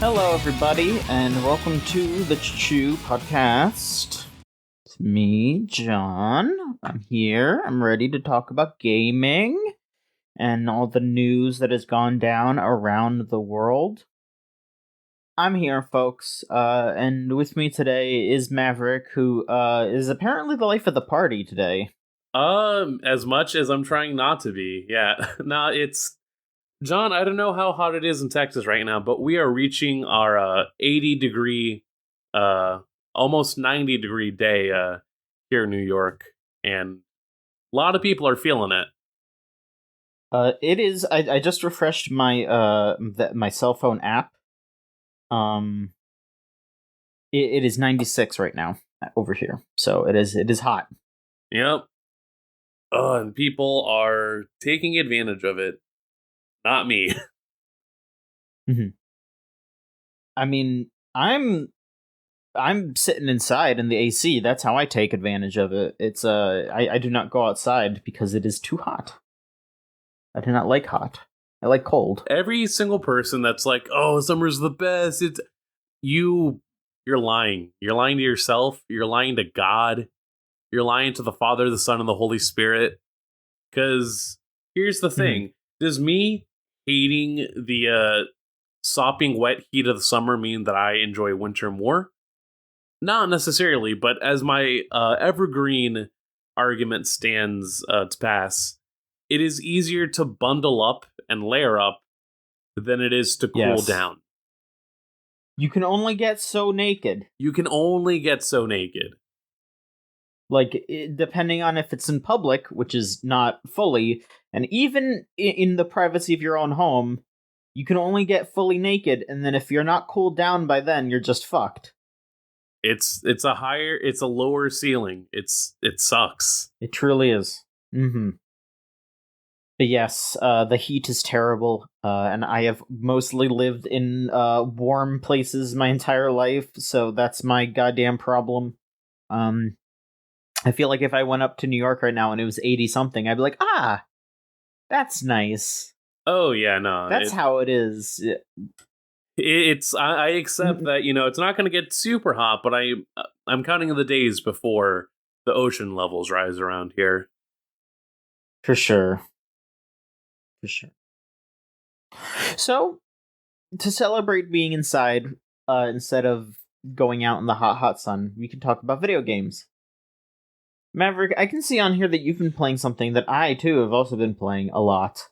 Hello, everybody, and welcome to the Choo Podcast. It's me, John. I'm here. I'm ready to talk about gaming and all the news that has gone down around the world. I'm here, folks, and with me today is Maverick, who is apparently the life of the party today. As much as I'm trying not to be. Yeah. No, it's John, I don't know how hot it is in Texas right now, but we are reaching our 80 degree almost 90 degree day here in New York, and a lot of people are feeling it. It is. I just refreshed my my cell phone app. It is 96 right now over here, so it is hot. Yep. And people are taking advantage of it. Not me. Mm-hmm. I mean, I'm sitting inside in the AC. That's how I take advantage of it. It's I do not go outside because it is too hot. I do not like hot. I like cold. Every single person that's like, "Oh, summer's the best." You're lying. You're lying to yourself. You're lying to God. You're lying to the Father, the Son, and the Holy Spirit. Because here's the thing. Does me hating the sopping wet heat of the summer mean that I enjoy winter more? Not necessarily, but as my evergreen argument stands to pass, it is easier to bundle up and layer up than it is to cool down. You can only get so naked. You can only get so naked. Like, depending on if it's in public, which is not fully, and even in the privacy of your own home, you can only get fully naked, and then if you're not cooled down by then, you're just fucked. It's a lower ceiling. It sucks. It truly is. Mm-hmm. But yes, the heat is terrible, and I have mostly lived in warm places my entire life, so that's my goddamn problem. I feel like if I went up to New York right now and it was 80-something, I'd be like, that's nice. Oh, yeah, no. That's how it is. I accept that, it's not going to get super hot, but I'm counting the days before the ocean levels rise around here. For sure. So, to celebrate being inside, instead of going out in the hot sun, we can talk about video games. Maverick, I can see on here that you've been playing something that I, too, have also been playing a lot.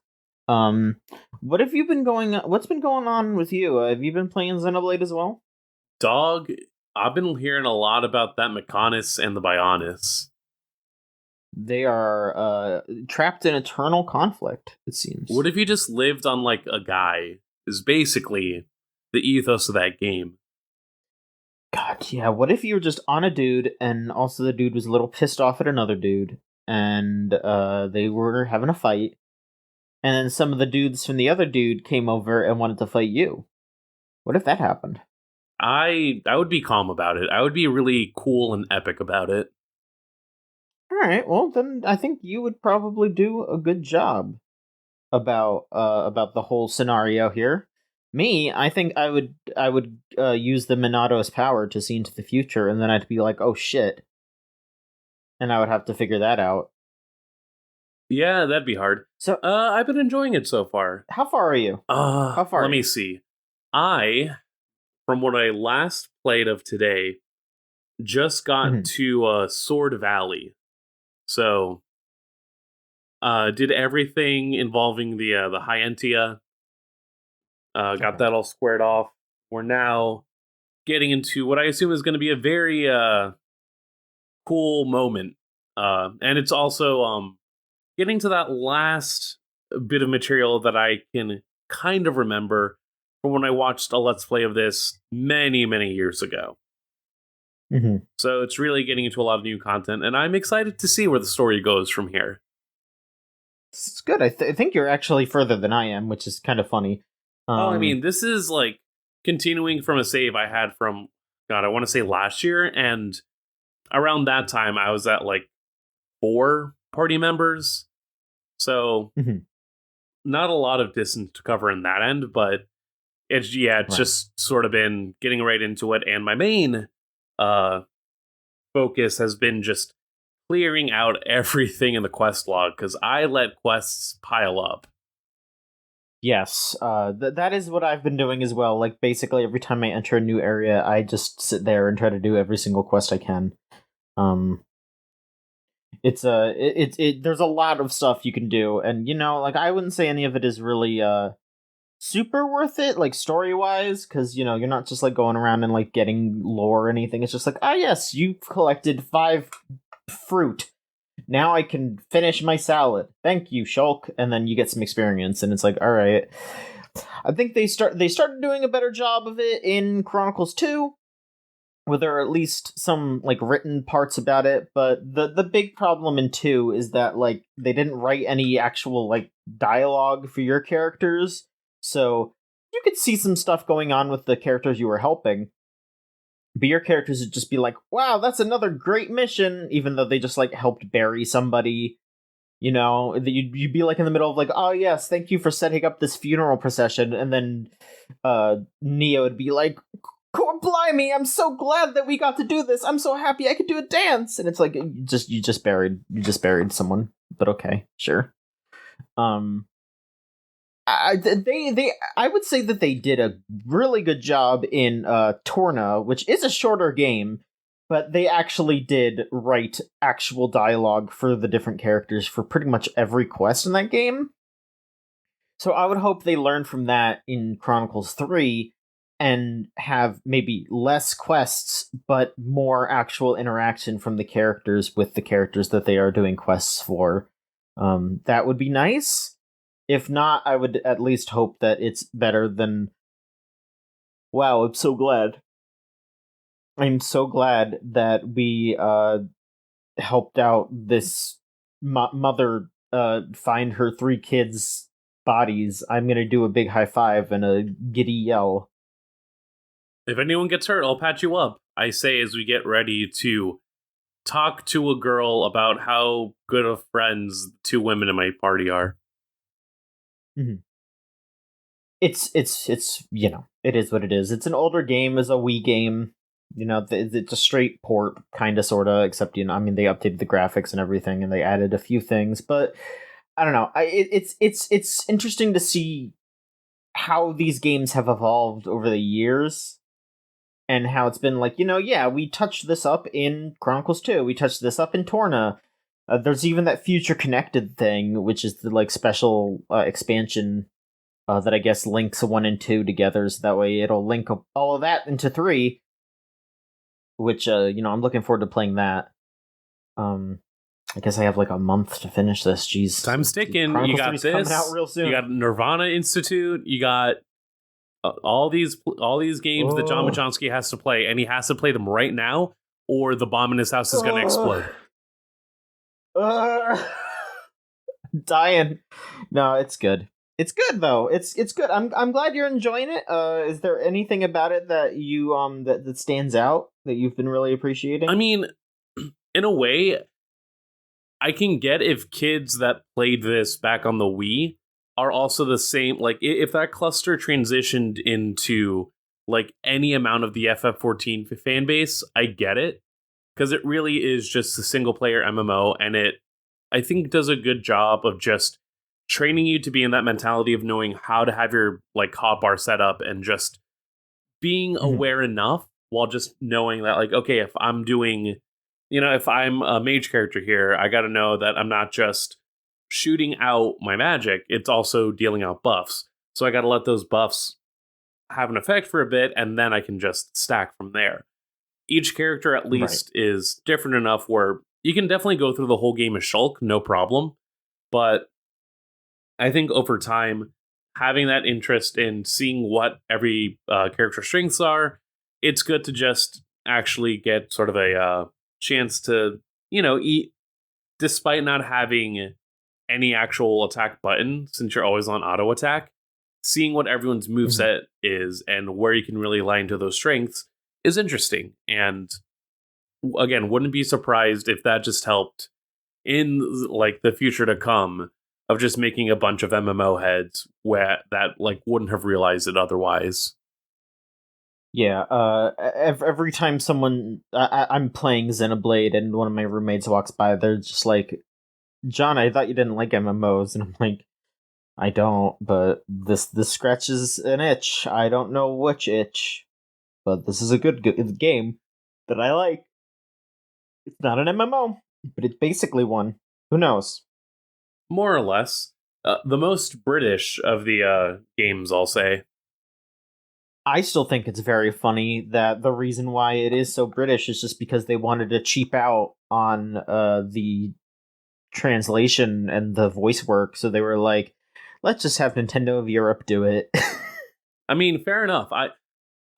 What's been going on with you? Have you been playing Xenoblade as well? Dog, I've been hearing a lot about that Mechonis and the Bionis. They are trapped in eternal conflict, it seems. What if you just lived on, like, a guy? Is basically the ethos of that game. God, yeah, what if you were just on a dude, and also the dude was a little pissed off at another dude, and they were having a fight, and then some of the dudes from the other dude came over and wanted to fight you? What if that happened? I would be calm about it. I would be really cool and epic about it. Alright, well, then I think you would probably do a good job about the whole scenario here. Me, I think I would use the Monato's power to see into the future, and then I'd be like, oh shit. And I would have to figure that out. Yeah, that'd be hard. So, I've been enjoying it so far. How far are you? How far? Let me see. From what I last played of today, just got to Sword Valley. So, did everything involving the Hyentia. Got that all squared off. We're now getting into what I assume is going to be a very cool moment. And it's also getting to that last bit of material that I can kind of remember from when I watched a Let's Play of this many, many years ago. So it's really getting into a lot of new content, and I'm excited to see where the story goes from here. It's good. I think you're actually further than I am, which is kind of funny. I mean, this is like continuing from a save I had from, God, I want to say last year, and around that time I was at like 4 party members. So not a lot of distance to cover in that end, but It's Right. just sort of been getting right into it, and my main focus has been just clearing out everything in the quest log, because I let quests pile up. Yes, that is what I've been doing as well. Like, basically, every time I enter a new area, I just sit there and try to do every single quest I can. It's there's a lot of stuff you can do, and like, I wouldn't say any of it is really super worth it, like, story wise, because you're not just like going around and like getting lore or anything. It's just like, ah, yes, you collected 5 fruit. Now I can finish my salad. Thank you, Shulk. And then you get some experience, and it's like, all right. I think they started doing a better job of it in Chronicles 2, where there are at least some like written parts about it. But the big problem in 2 is that like they didn't write any actual like dialogue for your characters, so you could see some stuff going on with the characters you were helping. But your characters would just be like, wow, that's another great mission, even though they just like helped bury somebody. You'd be like in the middle of like, oh yes, thank you for setting up this funeral procession, and then Neo would be like, blimey, I'm so glad that we got to do this. I'm so happy I could do a dance. And it's like, you just buried someone. But okay, sure. I would say that they did a really good job in Torna, which is a shorter game, but they actually did write actual dialogue for the different characters for pretty much every quest in that game. So I would hope they learn from that in Chronicles 3 and have maybe less quests, but more actual interaction from the characters with the characters that they are doing quests for. That would be nice. If not, I would at least hope that it's better than... Wow, I'm so glad. I'm so glad that we helped out this mother find her 3 kids' bodies. I'm gonna do a big high five and a giddy yell. If anyone gets hurt, I'll patch you up, I say as we get ready to talk to a girl about how good of friends 2 women in my party are. Mm-hmm. It's it is what it is. It's an older game, it's a Wii game. It's a straight port, kind of, sort of, except they updated the graphics and everything, and they added a few things. But I don't know. It's interesting to see how these games have evolved over the years, and how it's been like, yeah, we touched this up in Chronicles 2, we touched this up in Torna. There's even that Future Connected thing, which is the like special expansion that I guess links 1 and 2 together, so that way it'll link all of that into 3. Which I'm looking forward to playing that. I guess I have like a month to finish this. Jeez, time's ticking. Chronicles You got 3's this. Coming out real soon. You got Nirvana Institute. You got all these games that John Majonski has to play, and he has to play them right now, or the bomb in his house is going to explode. Dying. No, it's good. It's good though. It's good. I'm glad you're enjoying it. Is there anything about it that you that stands out that you've been really appreciating? I mean, in a way, I can get if kids that played this back on the Wii are also the same. Like, if that cluster transitioned into like any amount of the FF14 fan base, I get it, because it really is just a single player MMO, and it, I think, does a good job of just training you to be in that mentality of knowing how to have your like hotbar set up, and just being aware enough while just knowing that, like, okay, if I'm doing, if I'm a mage character here, I got to know that I'm not just shooting out my magic, it's also dealing out buffs. So I got to let those buffs have an effect for a bit, and then I can just stack from there. Each character at least is different enough where you can definitely go through the whole game as Shulk, no problem. But I think over time, having that interest in seeing what every character's strengths are, it's good to just actually get sort of a chance to, eat, despite not having any actual attack button, since you're always on auto attack. Seeing what everyone's moveset is and where you can really lie into those strengths is interesting. And again, wouldn't be surprised if that just helped in like the future to come of just making a bunch of MMO heads where that like wouldn't have realized it otherwise. Yeah, every time I'm playing Xenoblade and one of my roommates walks by, they're just like, John, I thought you didn't like MMOs, and I'm like, I don't, but this scratches an itch. I don't know which itch, but this is a good game that I like. It's not an MMO, but it's basically one. Who knows? More or less. The most British of the games, I'll say. I still think it's very funny that the reason why it is so British is just because they wanted to cheap out on the translation and the voice work, so they were like, let's just have Nintendo of Europe do it. I mean, fair enough. I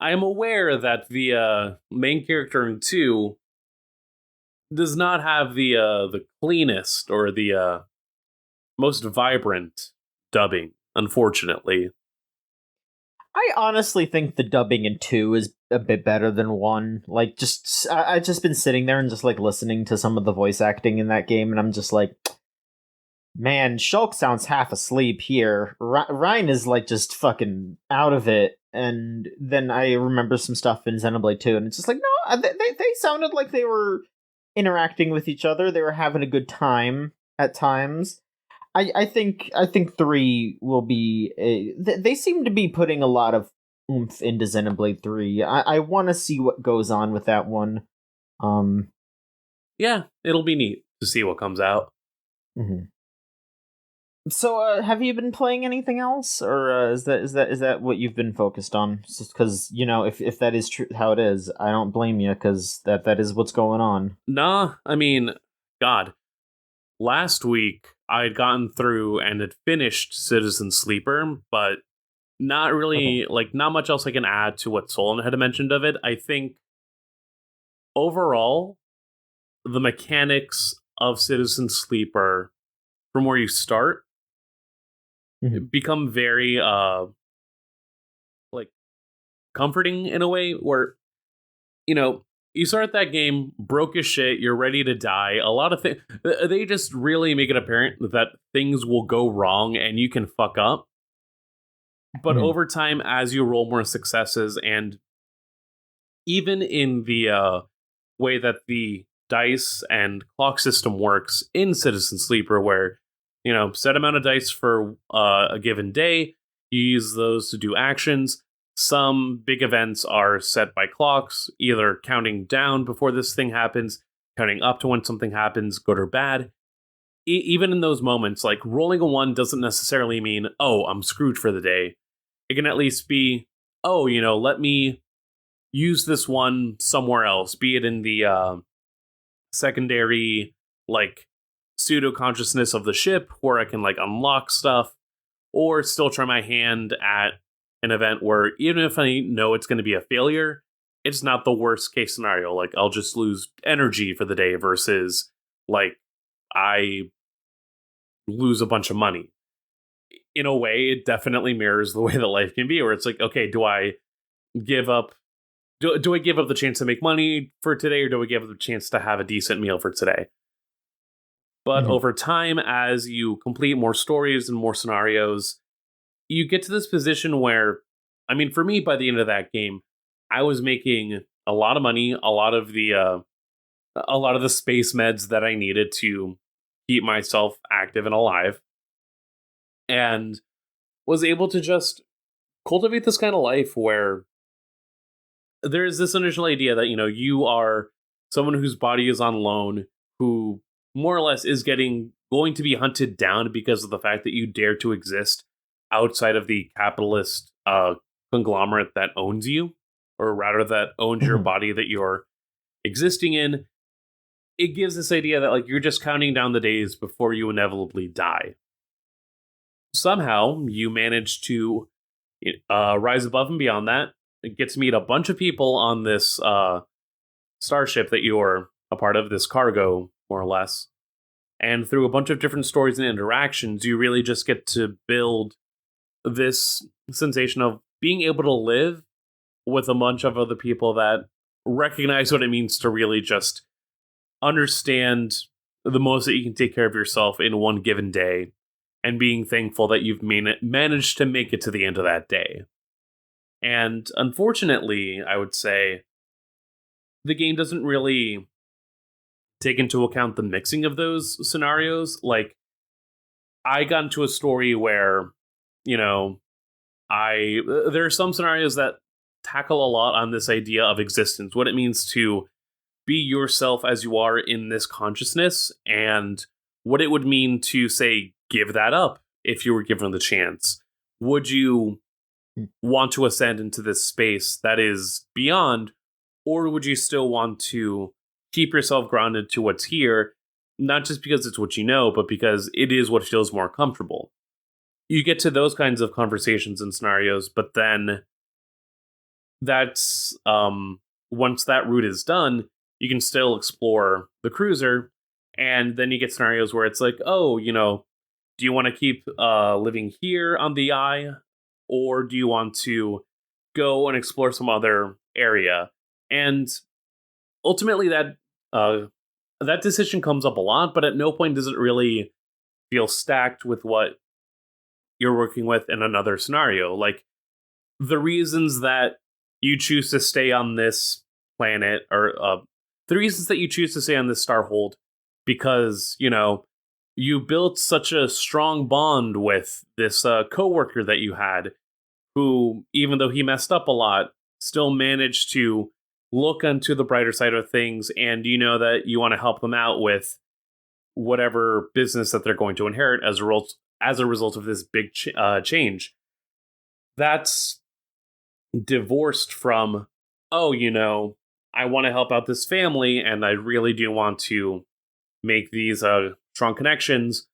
am aware that the main character in 2 does not have the cleanest or the most vibrant dubbing, unfortunately. I honestly think the dubbing in 2 is a bit better than 1. Like, I've just been sitting there and just, like, listening to some of the voice acting in that game, and I'm just like, man, Shulk sounds half asleep here. Ryan is, like, just fucking out of it. And then I remember some stuff in Xenoblade 2, and it's just like, no, they sounded like they were interacting with each other. They were having a good time at times. I think 3 will be they seem to be putting a lot of oomph into Xenoblade 3. I want to see what goes on with that one. Yeah, it'll be neat to see what comes out. Mm-hmm. So, have you been playing anything else, or is that what you've been focused on? Because if that is true, how it is, I don't blame you, because that is what's going on. Nah, I mean, God, last week I had gotten through and had finished Citizen Sleeper, but not really, not much else I can add to what Solon had mentioned of it. I think overall, the mechanics of Citizen Sleeper, from where you start, become very comforting in a way where you start that game broke as shit, you're ready to die. A lot of things, they just really make it apparent that things will go wrong and you can fuck up. But over time, as you roll more successes, and even in the way that the dice and clock system works in Citizen Sleeper, where set amount of dice for a given day, you use those to do actions. Some big events are set by clocks, either counting down before this thing happens, counting up to when something happens, good or bad. Even in those moments, like rolling a 1 doesn't necessarily mean, oh, I'm screwed for the day. It can at least be, oh, let me use this 1 somewhere else, be it in the secondary, pseudo consciousness of the ship, where I can unlock stuff, or still try my hand at an event where even if I know it's going to be a failure, it's not the worst case scenario. I'll just lose energy for the day versus I lose a bunch of money. In a way, it definitely mirrors the way that life can be, where it's okay, do I give up? Do I give up the chance to make money for today, or do I give up the chance to have a decent meal for today? But over time, as you complete more stories and more scenarios, you get to this position where, I mean, for me, by the end of that game, I was making a lot of money, a lot of the space meds that I needed to keep myself active and alive, and was able to just cultivate this kind of life where there's this initial idea that, you are someone whose body is on loan, who more or less is going to be hunted down because of the fact that you dare to exist outside of the capitalist conglomerate that owns you, or rather that owns your body that you're existing in. It gives this idea that you're just counting down the days before you inevitably die. Somehow you manage to rise above and beyond that. It gets to meet a bunch of people on this starship that you're a part of, this cargo, more or less. And through a bunch of different stories and interactions, you really just get to build this sensation of being able to live with a bunch of other people that recognize what it means to really just understand the most that you can take care of yourself in one given day, and being thankful that you've managed to make it to the end of that day. And unfortunately, I would say the game doesn't really take into account the mixing of those scenarios. Like, I got into a story where, you know, there are some scenarios that tackle a lot on this idea of existence, what it means to be yourself as you are in this consciousness, and what it would mean to, say, give that up if you were given the chance. Would you want to ascend into this space that is beyond, or would you still want to keep yourself grounded to what's here, not just because it's what you know, but because it is what feels more comfortable? You get to those kinds of conversations and scenarios, but then that's once that route is done, you can still explore the cruiser, and then you get scenarios where it's like, oh, you know, do you want to keep living here on the eye, or do you want to go and explore some other area? And ultimately, that decision comes up a lot, but at no point does it really feel stacked with what you're working with in another scenario. Like, the reasons that you choose to stay on this planet, or the reasons that you choose to stay on this starhold, because, you know, you built such a strong bond with this coworker that you had, who, even though he messed up a lot, still managed to look onto the brighter side of things, and you know that you want to help them out with whatever business that they're going to inherit as a result of this big change. That's divorced from, oh, you know, I want to help out this family, and I really do want to make these strong connections,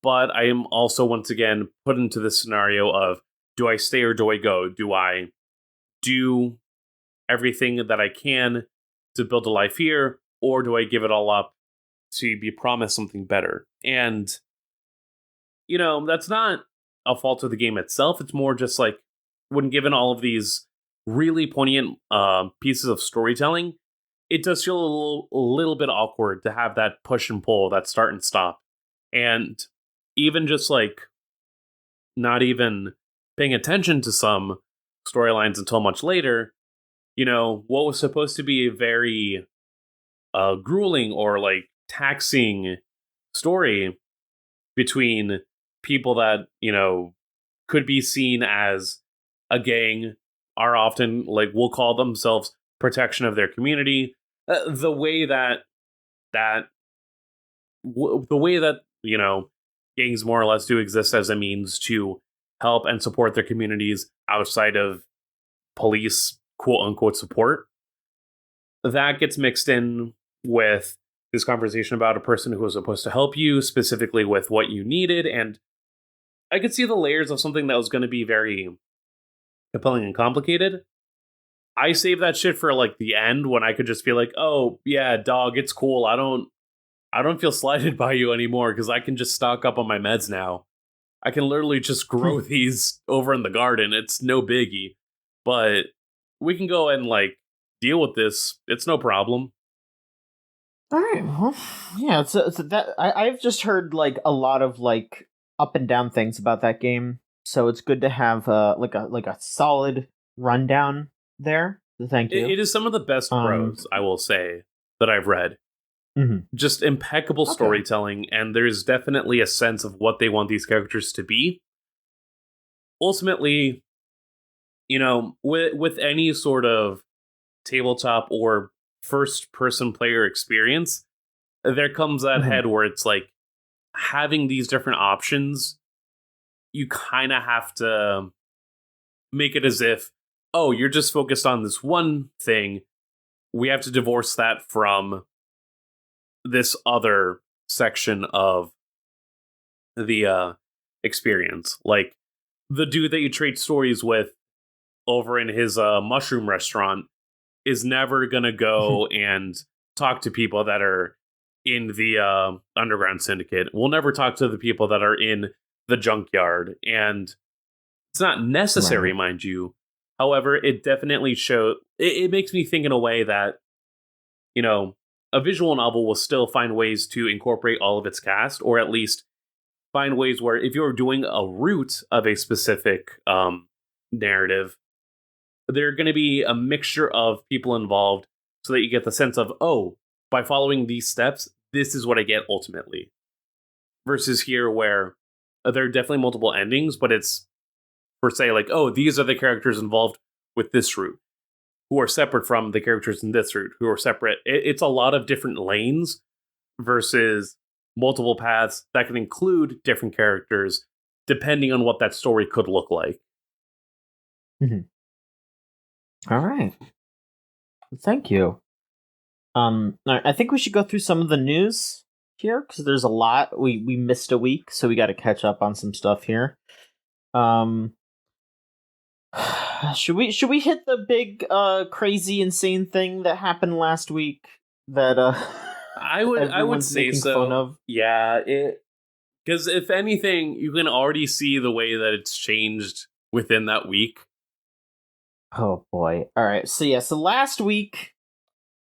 but I am also once again put into this scenario of, do I stay or do I go? Do I do everything that I can to build a life here, or do I give it all up to be promised something better? And, you know, that's not a fault of the game itself. It's more just like, when given all of these really poignant pieces of storytelling, it does feel a little bit awkward to have that push and pull, that start and stop. And even just like not even paying attention to some storylines until much later, you know, what was supposed to be a very grueling or like taxing story between people that, you know, could be seen as a gang, are often like, will call themselves protection of their community. The way that you know, gangs more or less do exist as a means to help and support their communities outside of police quote unquote support, that gets mixed in with this conversation about a person who was supposed to help you specifically with what you needed. And I could see the layers of something that was going to be very compelling and complicated. I saved that shit for like the end, when I could just feel like, oh yeah, dog, it's cool. I don't feel slighted by you anymore because I can just stock up on my meds now. I can literally just grow these over in the garden. It's no biggie. But we can go and like deal with this. It's no problem. All right. Well, yeah. It's that I've just heard like a lot of like up and down things about that game, so it's good to have like a solid rundown there. So thank you. It is some of the best prose, I will say, that I've read. Mm-hmm. Just impeccable storytelling, and there's definitely a sense of what they want these characters to be. Ultimately, you know, with any sort of tabletop or first-person player experience, there comes that head where it's like, having these different options, you kind of have to make it as if, oh, you're just focused on this one thing. We have to divorce that from this other section of the experience. Like, the dude that you trade stories with over in his mushroom restaurant is never gonna go and talk to people that are in the underground syndicate. We'll never talk to the people that are in the junkyard, and it's not necessary, mind you. However, it definitely it makes me think in a way that, you know, a visual novel will still find ways to incorporate all of its cast, or at least find ways where if you're doing a route of a specific narrative, there are going to be a mixture of people involved so that you get the sense of, oh, by following these steps, this is what I get ultimately. Versus here where there are definitely multiple endings, but it's per se like, oh, these are the characters involved with this route, who are separate from the characters in this route, who are separate. It's a lot of different lanes versus multiple paths that can include different characters depending on what that story could look like. All right. Thank you. I think we should go through some of the news here because there's a lot. We missed a week, so we got to catch up on some stuff here. Should we hit the big crazy insane thing that happened last week that I would say so. Fun of? Yeah, because if anything, you can already see the way that it's changed within that week. Oh boy. All right. So last week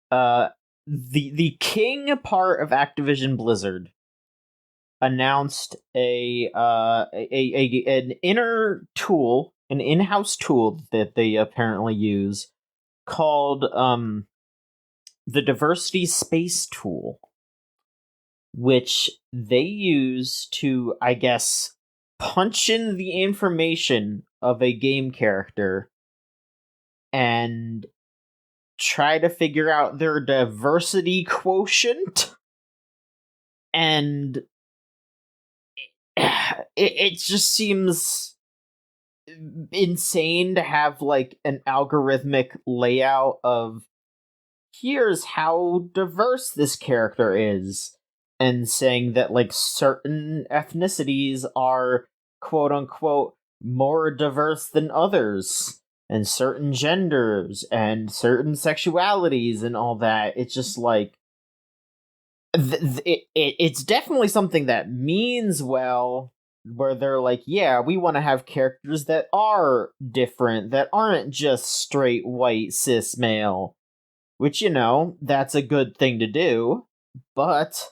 the king part of Activision Blizzard announced an inner tool, an in-house tool that they apparently use called the Diversity Space Tool, which they use to, I guess, punch in the information of a game character and try to figure out their diversity quotient. And it just seems insane to have like an algorithmic layout of here's how diverse this character is, and saying that like certain ethnicities are quote unquote more diverse than others, and certain genders and certain sexualities and all that. It's just like it's definitely something that means well, where they're like, yeah, we want to have characters that are different, that aren't just straight white cis male, which, you know, that's a good thing to do, but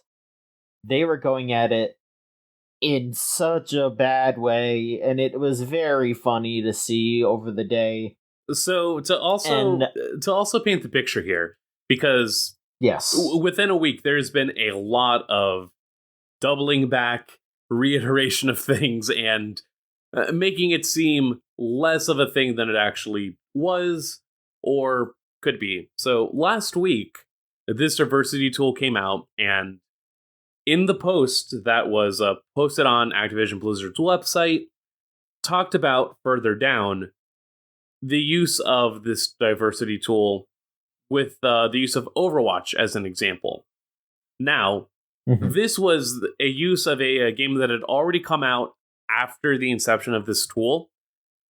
they were going at it in such a bad way, and it was very funny to see over the day. So to also paint the picture here, because yes, within a week there's been a lot of doubling back, reiteration of things, and making it seem less of a thing than it actually was or could be. So last week, this diversity tool came out, and in the post that was posted on Activision Blizzard's website, talked about further down the use of this diversity tool with the use of Overwatch as an example. Now, this was a use of a game that had already come out after the inception of this tool.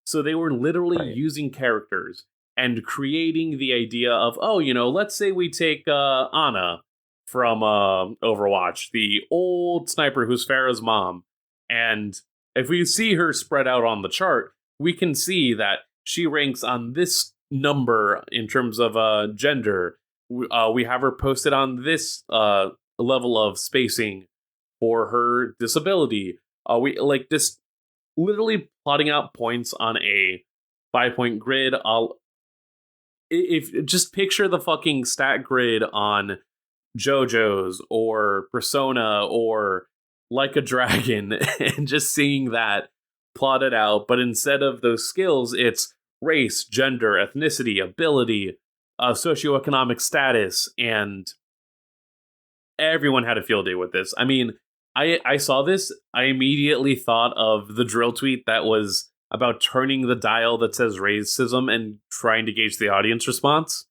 So they were literally using characters and creating the idea of, oh, you know, let's say we take Ana from Overwatch, the old sniper who's Pharah's mom. And if we see her spread out on the chart, we can see that she ranks on this number in terms of gender. We have her posted on this level of spacing for her disability. We like just literally plotting out points on a 5-point grid. If just picture the fucking stat grid on JoJo's or Persona or Like a Dragon and just seeing that plotted out, but instead of those skills, it's race, gender, ethnicity, ability, socioeconomic status, and everyone had a field day with this. I mean, I saw this, I immediately thought of the drill tweet that was about turning the dial that says racism and trying to gauge the audience response.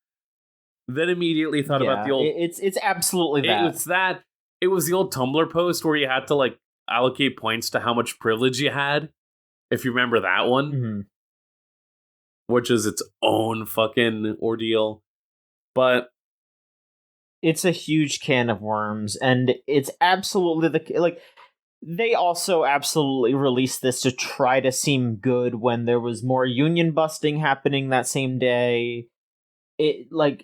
Then immediately thought about the old... It's absolutely that. It was the old Tumblr post where you had to like allocate points to how much privilege you had, if you remember that one. Which is its own fucking ordeal. But it's a huge can of worms, and it's absolutely they also absolutely released this to try to seem good when there was more union busting happening that same day. But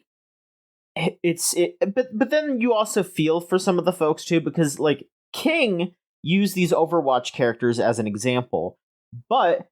then you also feel for some of the folks too, because like King use these Overwatch characters as an example. But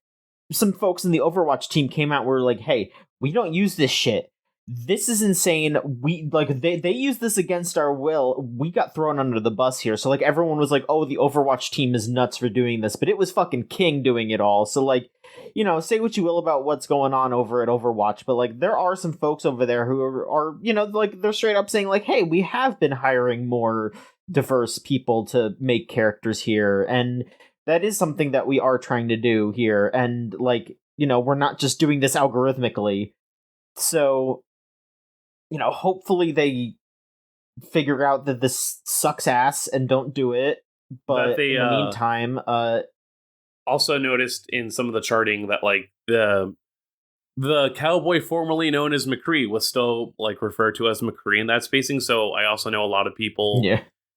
some folks in the Overwatch team came out and were like, hey, we don't use this shit. This is insane. We they use this against our will. We got thrown under the bus here. So like everyone was like, oh, the Overwatch team is nuts for doing this, but it was fucking King doing it all. So like, you know, say what you will about what's going on over at Overwatch, but like there are some folks over there who are you know, like they're straight up saying like, hey, we have been hiring more diverse people to make characters here, and that is something that we are trying to do here, and like, you know, we're not just doing this algorithmically. So, you know, hopefully they figure out that this sucks ass and don't do it. But in the meantime, also noticed in some of the charting that like the cowboy formerly known as McCree was still like referred to as McCree in that spacing. So I also know a lot of people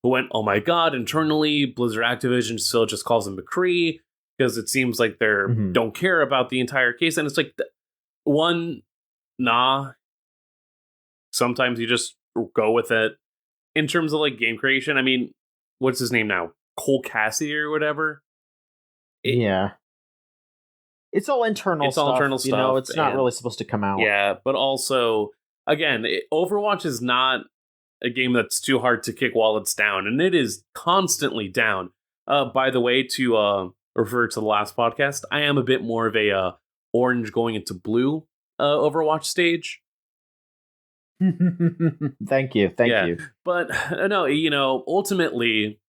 who went, oh my god, internally Blizzard Activision still just calls him McCree because it seems like they're don't care about the entire case. And it's like, sometimes you just go with it. In terms of like game creation, I mean, what's his name now? Cole Cassidy or whatever? Yeah. It's all internal stuff. All internal stuff. You know, it's not really supposed to come out. Yeah, but also, again, Overwatch is not a game that's too hard to kick while it's down, and it is constantly down. By the way, to refer to the last podcast, I am a bit more of a orange going into blue Overwatch stage. Thank you. But no, you know, ultimately,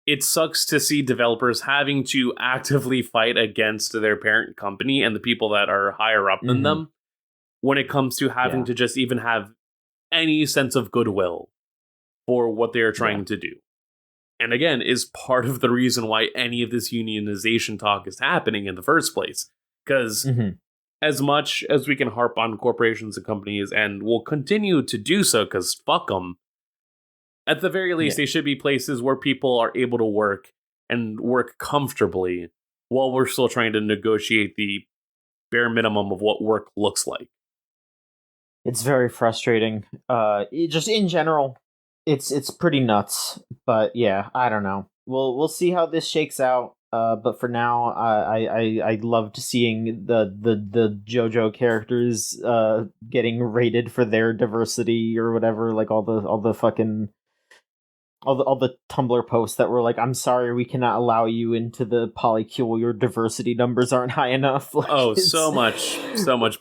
it sucks to see developers having to actively fight against their parent company and the people that are higher up than them when it comes to having to just even have any sense of goodwill for what they're trying to do. And again, is part of the reason why any of this unionization talk is happening in the first place. Because as much as we can harp on corporations and companies, and we'll continue to do so because fuck them, at the very least, they should be places where people are able to work and work comfortably while we're still trying to negotiate the bare minimum of what work looks like. It's very frustrating. Just in general, it's pretty nuts. But yeah, I don't know. We'll see how this shakes out. But for now, I loved seeing the JoJo characters getting rated for their diversity or whatever. Like all the fucking all the Tumblr posts that were like, "I'm sorry, we cannot allow you into the polycule. Your diversity numbers aren't high enough." Like, so much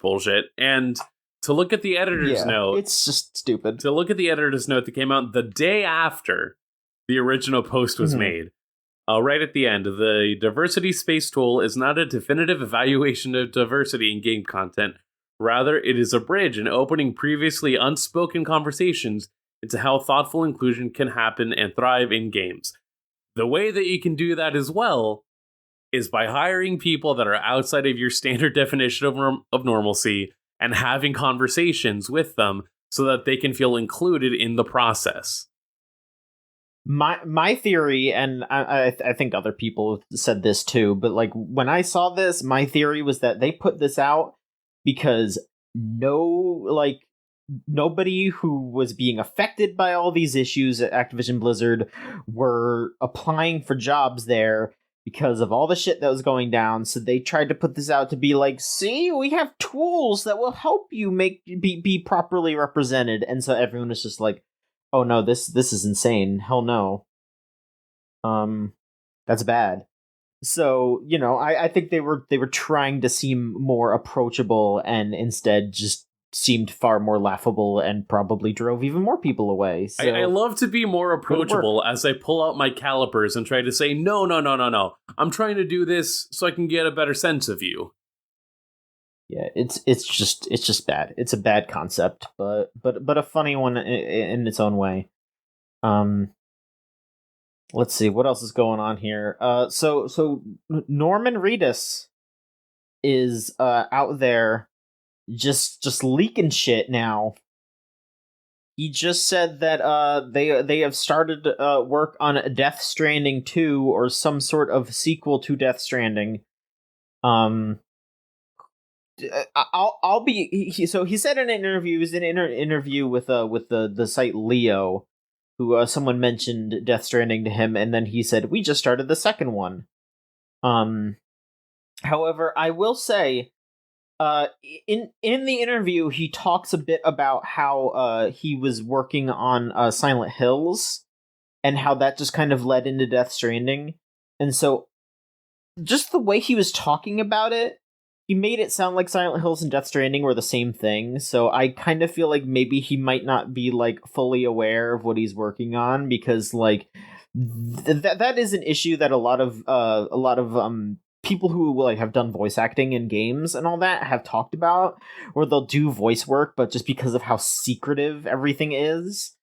bullshit. And to look at the editor's note, it's just stupid. To look at the editor's note that came out the day after the original post was made. Right at the end, the diversity space tool is not a definitive evaluation of diversity in game content. Rather, it is a bridge in opening previously unspoken conversations into how thoughtful inclusion can happen and thrive in games. The way that you can do that as well is by hiring people that are outside of your standard definition of normalcy and having conversations with them so that they can feel included in the process. My theory, and I think other people said this too, but like when I saw this, my theory was that they put this out because nobody who was being affected by all these issues at Activision Blizzard were applying for jobs there because of all the shit that was going down. So they tried to put this out to be like, see, we have tools that will help you be properly represented. And so everyone was just like, oh no, this is insane. Hell no. That's bad. So, you know, I think they were trying to seem more approachable and instead just seemed far more laughable and probably drove even more people away. So, I love to be more approachable as I pull out my calipers and try to say, no. I'm trying to do this so I can get a better sense of you. Yeah, it's just bad. It's a bad concept, but a funny one in its own way. Let's see what else is going on here. So Norman Reedus is out there just leaking shit now. He just said that they have started work on Death Stranding 2 or some sort of sequel to Death Stranding. I'll be. So he said in an interview, it was an interview with the site Leo, who someone mentioned Death Stranding to him, and then he said, "We just started the second one." However, I will say, in the interview, he talks a bit about how he was working on Silent Hills, and how that just kind of led into Death Stranding, and so just the way he was talking about it, he made it sound like Silent Hills and Death Stranding were the same thing. So I kind of feel like maybe he might not be like fully aware of what he's working on, because like that is an issue that a lot of people who like have done voice acting in games and all that have talked about, where they'll do voice work, but just because of how secretive everything is,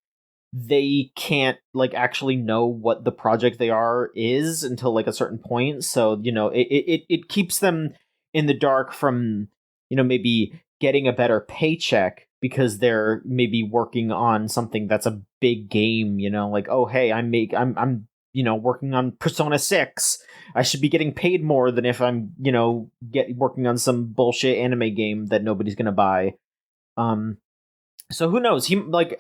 they can't like actually know what the project they are is until like a certain point. So it keeps them in the dark from maybe getting a better paycheck, because they're maybe working on something that's a big game. Like, oh hey, I'm working on Persona 6. I should be getting paid more than if I'm working on some bullshit anime game that nobody's gonna buy. So who knows? He like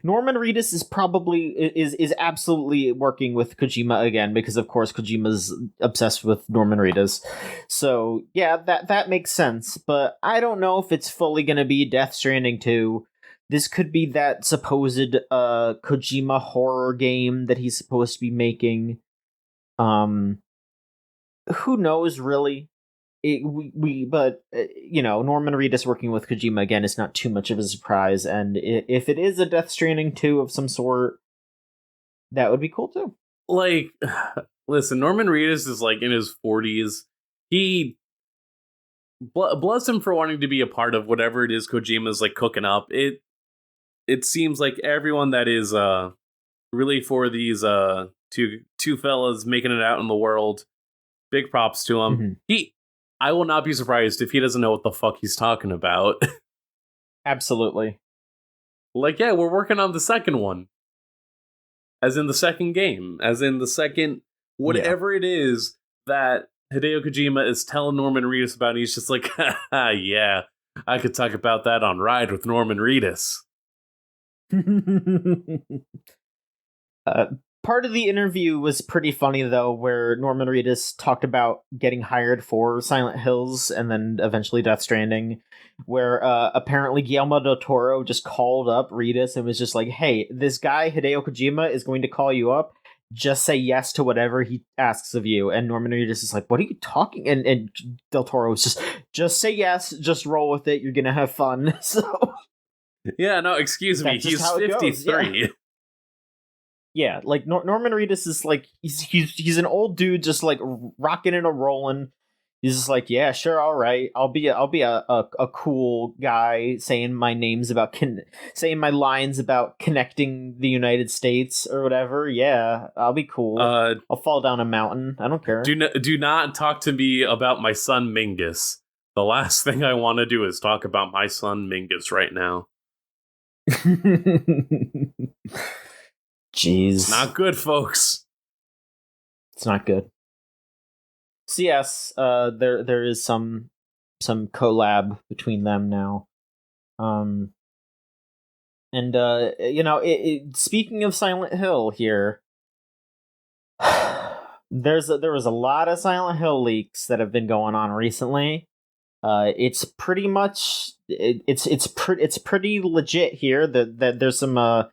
Norman Reedus is probably is absolutely working with Kojima again, because of course Kojima's obsessed with Norman Reedus. So yeah, that makes sense. But I don't know if it's fully going to be Death Stranding 2. This could be that supposed Kojima horror game that he's supposed to be making. Who knows really? But Norman Reedus working with Kojima again is not too much of a surprise, and if it is a Death Stranding 2 of some sort, that would be cool too. Like, listen, Norman Reedus is like in his 40s. He bless him for wanting to be a part of whatever it is Kojima's like cooking up. It seems like everyone that is really for these two fellas making it out in the world, big props to him. Mm-hmm. I will not be surprised if he doesn't know what the fuck he's talking about. Absolutely. Like, yeah, we're working on the second one. As in the second game. As in the second whatever it is that Hideo Kojima is telling Norman Reedus about. And he's just like, yeah, I could talk about that on Ride with Norman Reedus. Part of the interview was pretty funny, though, where Norman Reedus talked about getting hired for Silent Hills and then eventually Death Stranding, where apparently Guillermo del Toro just called up Reedus and was just like, hey, this guy, Hideo Kojima, is going to call you up. Just say yes to whatever he asks of you. And Norman Reedus is like, what are you talking? And del Toro was just say yes, just roll with it. You're going to have fun. So yeah, no, excuse me. He's 53. Yeah, like Norman Reedus is like he's an old dude just like rocking and a rolling. He's just like, yeah, sure, all right. I'll be a cool guy saying my names about saying my lines about connecting the United States or whatever. Yeah, I'll be cool. I'll fall down a mountain. I don't care. Do not talk to me about my son Mingus. The last thing I want to do is talk about my son Mingus right now. Jeez. It's not good, folks. It's not good. So yes, there is some collab between them now. Speaking of Silent Hill here, there was a lot of Silent Hill leaks that have been going on recently. It's pretty much it's pretty legit here. That there's some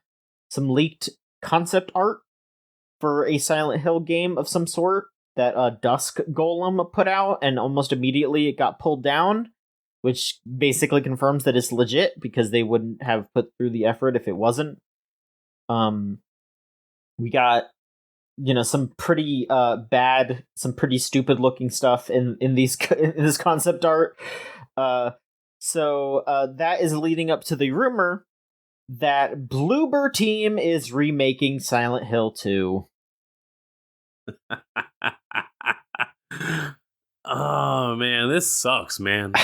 leaked concept art for a Silent Hill game of some sort that Dusk Golem put out, and almost immediately it got pulled down, which basically confirms that it's legit, because they wouldn't have put through the effort if it wasn't. We got some pretty bad, some pretty stupid looking stuff in this concept art. So that is leading up to the rumor that Bloober Team is remaking Silent Hill 2. Oh man, this sucks, man.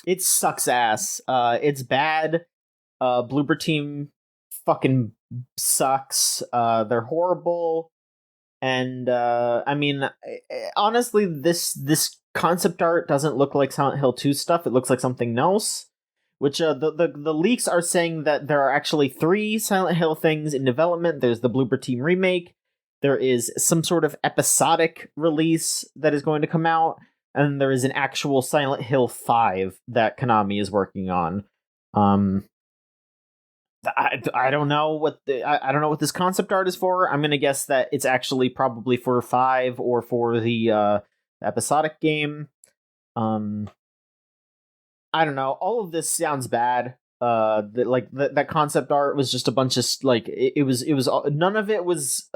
It sucks ass. It's bad. Bloober Team fucking sucks. They're horrible. And I mean, honestly, this concept art doesn't look like Silent Hill 2 stuff. It looks like something else, which the leaks are saying that there are actually 3 Silent Hill things in development. There's the Bloober Team remake, there is some sort of episodic release that is going to come out, and there is an actual Silent Hill 5 that Konami is working on. I don't know what I don't know what this concept art is for. I'm gonna guess that it's actually probably for 5 or for the episodic game. I don't know. All of this sounds bad. That concept art was just a bunch of it was none of it was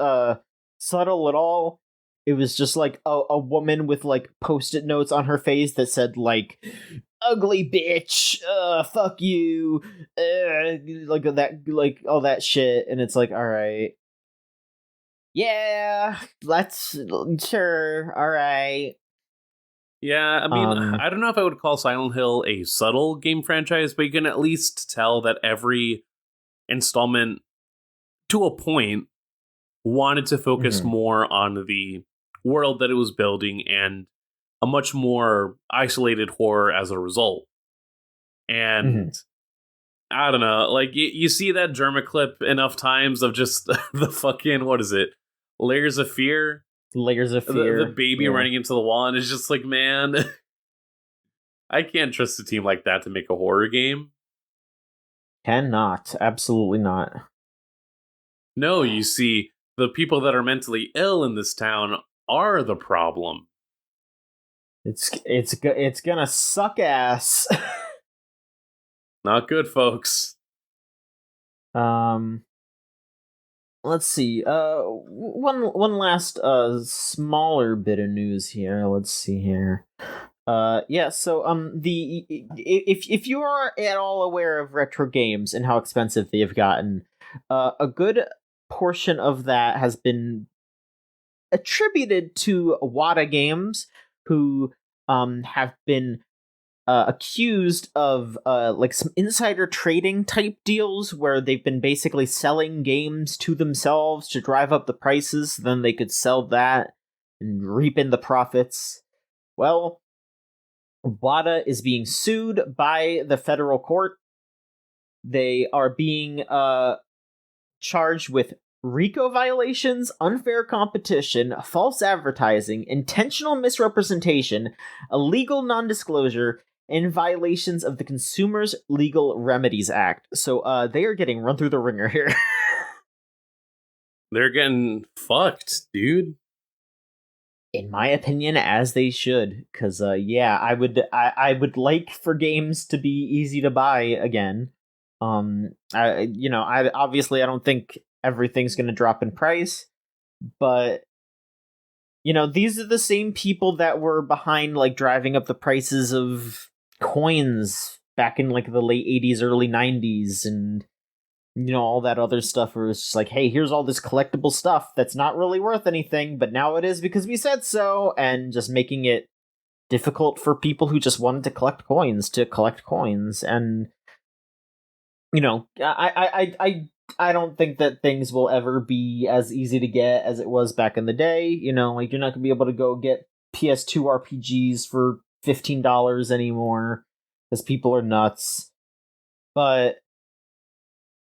subtle at all. It was just like a woman with like post-it notes on her face that said like ugly bitch, fuck you, like that, like all that shit, and it's like, all right, yeah, let's sure, all right. Yeah, I mean, I don't know if I would call Silent Hill a subtle game franchise, but you can at least tell that every installment, to a point, wanted to focus more on the world that it was building and a much more isolated horror as a result. And I don't know, like you see that Germa clip enough times of just the fucking, what is it? Layers of Fear? Layers of Fear. The baby running into the wall, and it's just like, man, I can't trust a team like that to make a horror game. Cannot. Absolutely not. No, you see, the people that are mentally ill in this town are the problem. It's gonna suck ass. Not good, folks. Let's see. One last smaller bit of news here. Let's see here. Yeah. So the if you are at all aware of retro games and how expensive they've gotten, a good portion of that has been attributed to Wata Games, who have been accused of like some insider trading type deals where they've been basically selling games to themselves to drive up the prices, then they could sell that and reap in the profits. Well, Wata is being sued by the federal court. They are being charged with RICO violations, unfair competition, false advertising, intentional misrepresentation, illegal non-disclosure, and violations of the Consumers Legal Remedies Act. So they are getting run through the ringer here. They're getting fucked, dude. In my opinion, as they should, because yeah, I would like for games to be easy to buy again. I obviously I don't think everything's going to drop in price, but these are the same people that were behind like driving up the prices of coins back in like the late 80s, early 90s, and all that other stuff where it's just like, hey, here's all this collectible stuff that's not really worth anything, but now it is because we said so, and just making it difficult for people who just wanted to collect coins to collect coins. And I don't think that things will ever be as easy to get as it was back in the day. Like you're not gonna be able to go get PS2 RPGs for $15 anymore because people are nuts. But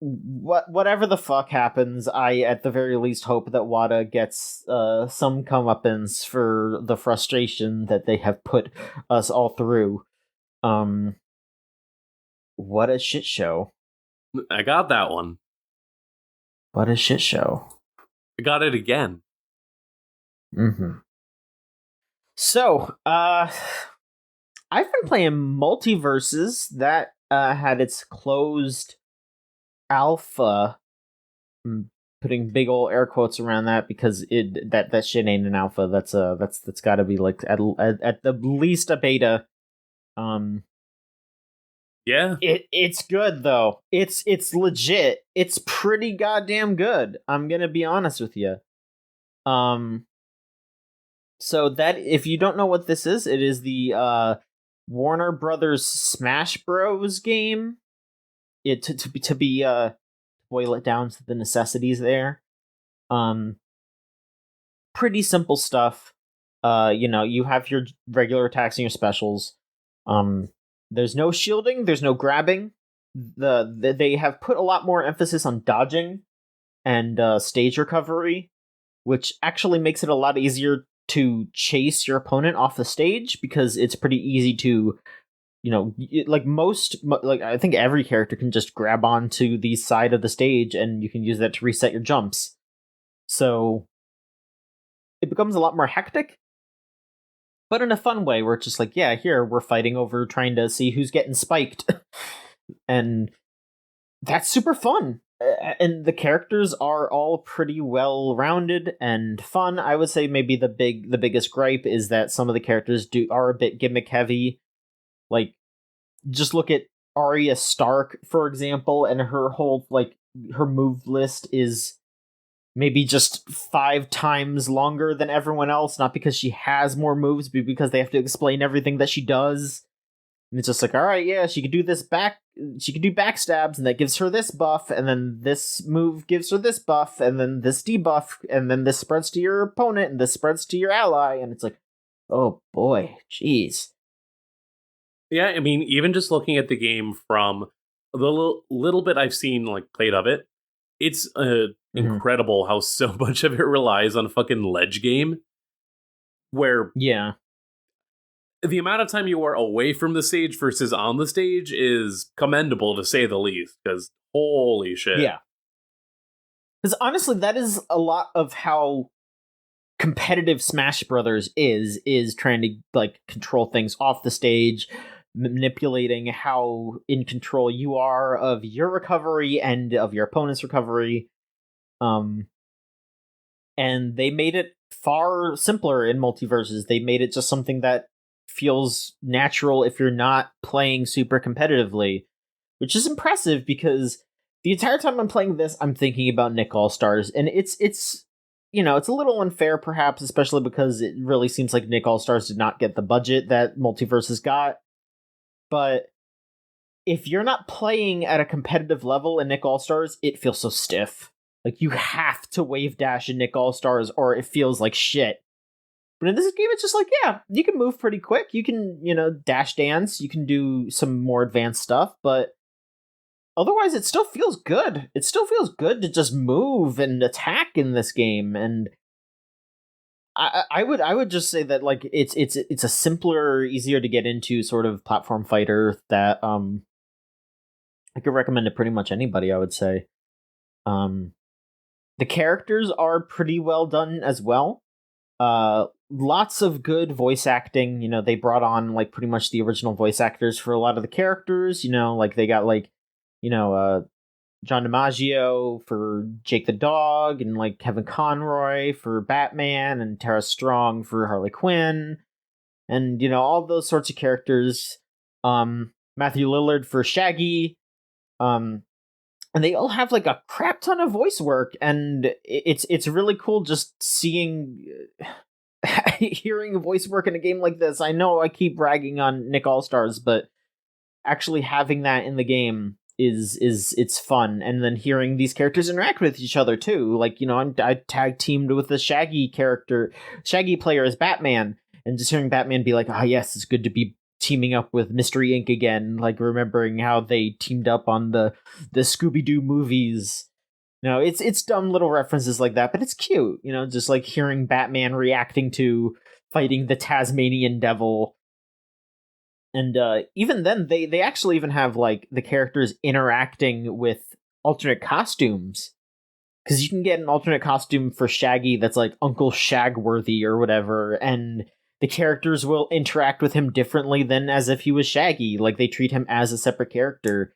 whatever the fuck happens, I at the very least hope that Wata gets some comeuppance for the frustration that they have put us all through. What a shit show. I got that one. What a shit show. I got it again. So, I've been playing Multiverses that had its closed alpha. I'm putting big old air quotes around that because that shit ain't an alpha. That's got to be like at the least a beta. Yeah. It's good though. It's legit. It's pretty goddamn good. I'm gonna be honest with you. So that if you don't know what this is, it is the Warner Brothers Smash Bros game. To boil it down to the necessities there. Pretty simple stuff. You have your regular attacks and your specials. There's no shielding, there's no grabbing. They have put a lot more emphasis on dodging and stage recovery, which actually makes it a lot easier to chase your opponent off the stage, because it's pretty easy to, like I think every character can just grab onto the side of the stage and you can use that to reset your jumps. So it becomes a lot more hectic, but in a fun way, where it's just like, yeah, here we're fighting over trying to see who's getting spiked. And that's super fun. And the characters are all pretty well rounded and fun. I would say maybe the biggest gripe is that some of the characters are a bit gimmick heavy. Like, just look at Arya Stark, for example, and her whole, like, her move list is maybe just 5 times longer than everyone else, not because she has more moves, but because they have to explain everything that she does. And it's just like, all right, yeah, she could do she could do backstabs, and that gives her this buff, and then this move gives her this buff, and then this debuff, and then this spreads to your opponent, and this spreads to your ally, and it's like, oh boy, jeez. Yeah, I mean, even just looking at the game from the little bit I've seen, like, played of it, it's incredible how so much of it relies on fucking ledge game, where the amount of time you are away from the stage versus on the stage is commendable, to say the least, because holy shit. Yeah. Because honestly, that is a lot of how competitive Smash Brothers is trying to, like, control things off the stage, manipulating how in control you are of your recovery and of your opponent's recovery. And they made it far simpler in Multiverses. They made it just something that feels natural if you're not playing super competitively, which is impressive, because the entire time I'm playing this, I'm thinking about Nick All-Stars, and it's it's a little unfair perhaps, especially because it really seems like Nick All-Stars did not get the budget that Multiverses got. But if you're not playing at a competitive level in Nick All-Stars, it feels so stiff. Like, you have to wave dash in Nick All-Stars or it feels like shit. But in this game, it's just like, yeah, you can move pretty quick. You can, dash dance. You can do some more advanced stuff. But otherwise, it still feels good. It still feels good to just move and attack in this game. And I would just say that, like, it's a simpler, easier to get into sort of platform fighter that I could recommend to pretty much anybody, I would say. The characters are pretty well done as well. Lots of good voice acting. They brought on, like, pretty much the original voice actors for a lot of the characters. Like, they got, like, John DiMaggio for Jake the Dog, and, like, Kevin Conroy for Batman, and Tara Strong for Harley Quinn, and, all those sorts of characters. Matthew Lillard for Shaggy. And they all have, like, a crap ton of voice work, and it's really cool just seeing, hearing voice work in a game like this. I know I keep ragging on Nick All-Stars, but actually having that in the game it's fun. And then hearing these characters interact with each other too. Like, I tag teamed with the Shaggy player as Batman, and just hearing Batman be like, yes, it's good to be teaming up with Mystery Inc. again, like remembering how they teamed up on the Scooby-Doo movies. It's dumb little references like that, but it's cute, just like hearing Batman reacting to fighting the Tasmanian Devil. And even then, they actually even have, like, the characters interacting with alternate costumes, because you can get an alternate costume for Shaggy that's like Uncle Shagworthy or whatever, and the characters will interact with him differently than as if he was Shaggy. Like, they treat him as a separate character,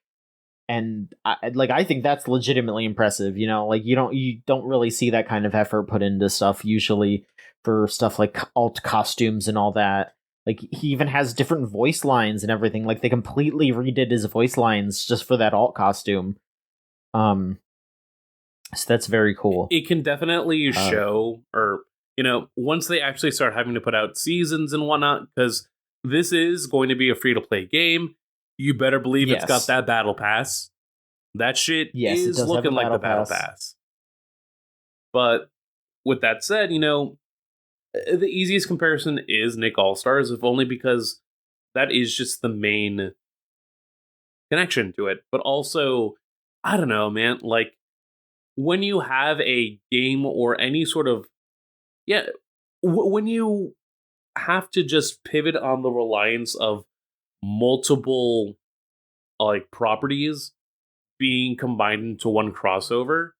and I think that's legitimately impressive. Like, you don't really see that kind of effort put into stuff usually for stuff like alt costumes and all that. Like, he even has different voice lines and everything. Like, they completely redid his voice lines just for that alt costume. So that's very cool. It can definitely show, or, once they actually start having to put out seasons and whatnot, because this is going to be a free-to-play game, you better believe it's got that battle pass. That shit is looking like the battle pass. But with that said, the easiest comparison is Nick All-Stars, if only because that is just the main connection to it. But also, I don't know, man, like when you have a game or any sort of, yeah, when you have to just pivot on the reliance of multiple like properties being combined into one crossover,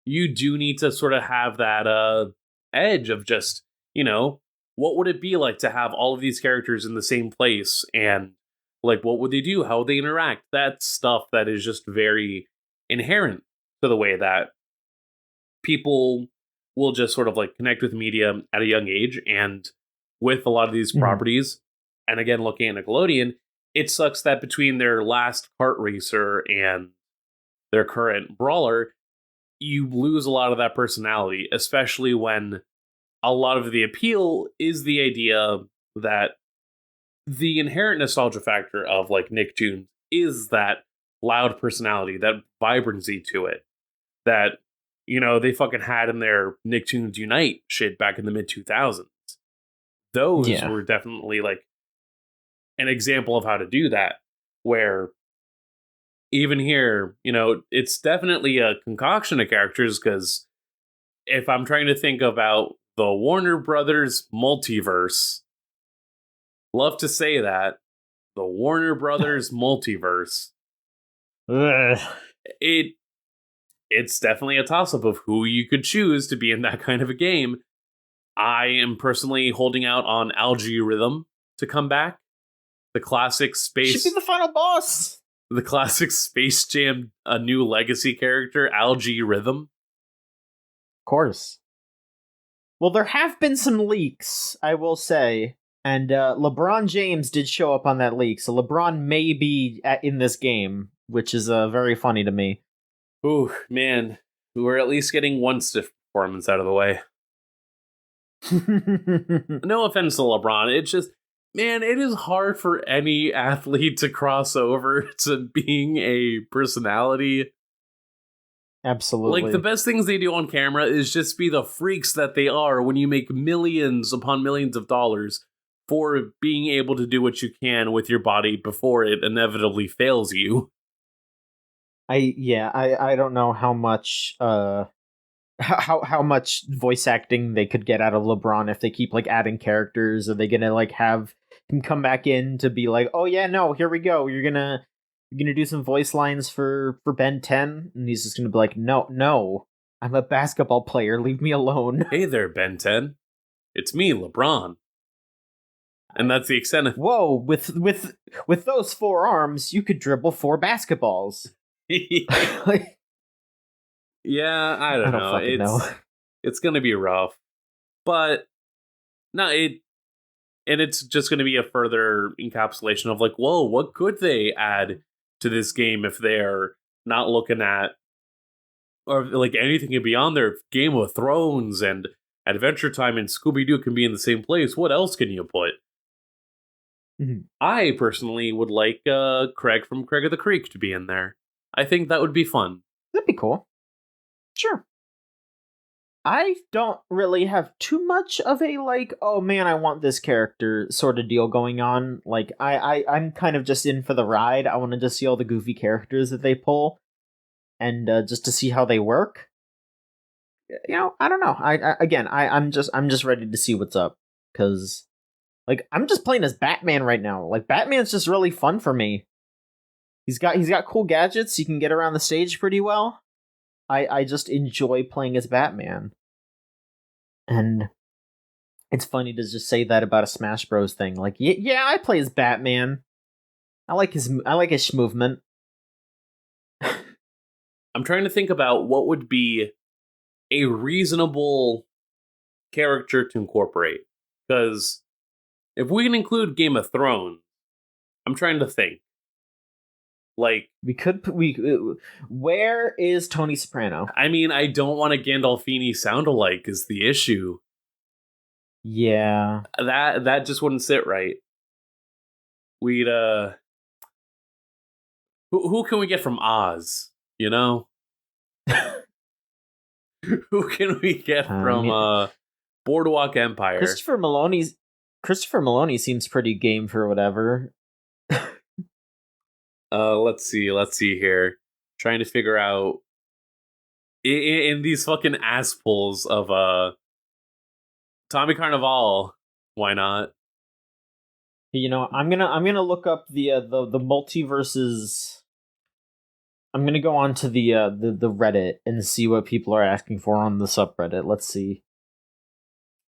you do need to sort of have that edge of just, what would it be like to have all of these characters in the same place, and like what would they do, how would they interact? That's stuff that is just very inherent to the way that people will just sort of like connect with media at a young age. And with a lot of these properties, and again, looking at Nickelodeon, it sucks that between their last kart racer and their current brawler, you lose a lot of that personality, especially when a lot of the appeal is the idea that the inherent nostalgia factor of like Nicktoons is that loud personality, that vibrancy to it that, they fucking had in their Nicktoons Unite shit back in the mid 2000s. Those were definitely like an example of how to do that, where even here, it's definitely a concoction of characters, because if I'm trying to think about the Warner Brothers multiverse, love to say that, the Warner Brothers multiverse, it's definitely a toss-up of who you could choose to be in that kind of a game. I am personally holding out on Algae Rhythm to come back. The classic space... Should be the final boss! The classic Space Jam, a new legacy character, Algae Rhythm. Of course. Well, there have been some leaks, I will say. And LeBron James did show up on that leak, so LeBron may be in this game, which is very funny to me. Ooh, man. We're at least getting one stiff performance out of the way. No offense to LeBron, it's just, man, it is hard for any athlete to cross over to being a personality. Absolutely. Like, the best things they do on camera is just be the freaks that they are when you make millions upon millions of dollars for being able to do what you can with your body before it inevitably fails you. I don't know how much how much voice acting they could get out of LeBron if they keep like adding characters. Are they gonna like have him come back in to be like, oh yeah, no, here we go, you're gonna do some voice lines for Ben 10, and he's just gonna be like, no, I'm a basketball player, leave me alone. Hey there, Ben 10, it's me, LeBron. And that's the extent of... Whoa, with those 4 arms, you could dribble 4 basketballs. Yeah, I don't know. It's gonna be rough, but no, it's just gonna be a further encapsulation of like, whoa, what could they add to this game if they're not looking at, or like anything beyond their Game of Thrones and Adventure Time and Scooby-Doo can be in the same place. What else can you put? I personally would like Craig from Craig of the Creek to be in there. I think that would be fun. That'd be cool. Sure. I don't really have too much of a like, oh man, I want this character sort of deal going on. Like, I'm kind of just in for the ride. I want to just see all the goofy characters that they pull, and just to see how they work. I don't know. I'm just ready to see what's up, because like I'm just playing as Batman right now. Like, Batman's just really fun for me. He's got cool gadgets. He can get around the stage pretty well. I just enjoy playing as Batman. And it's funny to just say that about a Smash Bros thing. Like, yeah, I play as Batman. I like his movement. I'm trying to think about what would be a reasonable character to incorporate. Because if we can include Game of Thrones, I'm trying to think. Like, where is Tony Soprano? I mean, I don't want a Gandolfini sound-alike is the issue. Yeah. That just wouldn't sit right. We'd, who can we get from Oz, you know? Who can we get from, Boardwalk Empire? Christopher Maloney seems pretty game for whatever. Let's see here. Trying to figure out in these fucking ass pulls of Tommy Carnival. Why not? You know, I'm gonna look up the multiverses. I'm gonna go on to the Reddit and see what people are asking for on the subreddit. Let's see.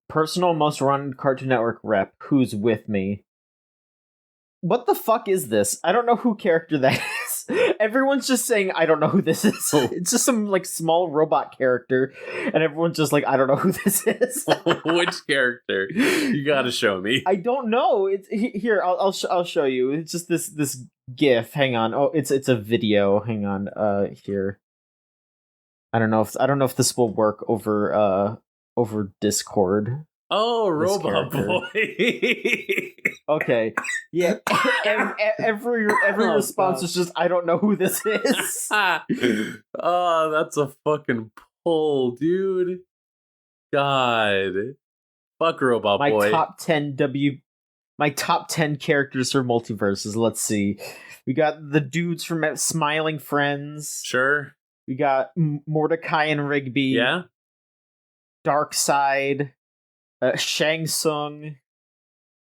Personal most run Cartoon Network rep. Who's with me? What the fuck is this? I don't know who character that is. Everyone's just saying, I don't know who this is. It's just some like small robot character, and everyone's just like, I don't know who this is. Which character? You gotta show me. I don't know. It's here. I'll show you. It's just this GIF. Hang on. Oh, it's a video. Hang on. Here. I don't know if this will work over Discord. Oh, Robot Boy. Okay. Yeah. Every response is just, I don't know who this is. Oh, that's a fucking pull, dude. God. Fuck Robot Boy. My top 10 characters for multiverses. Let's see. We got the dudes from Smiling Friends. Sure. We got Mordecai and Rigby. Yeah. Darkseid. Shang Tsung.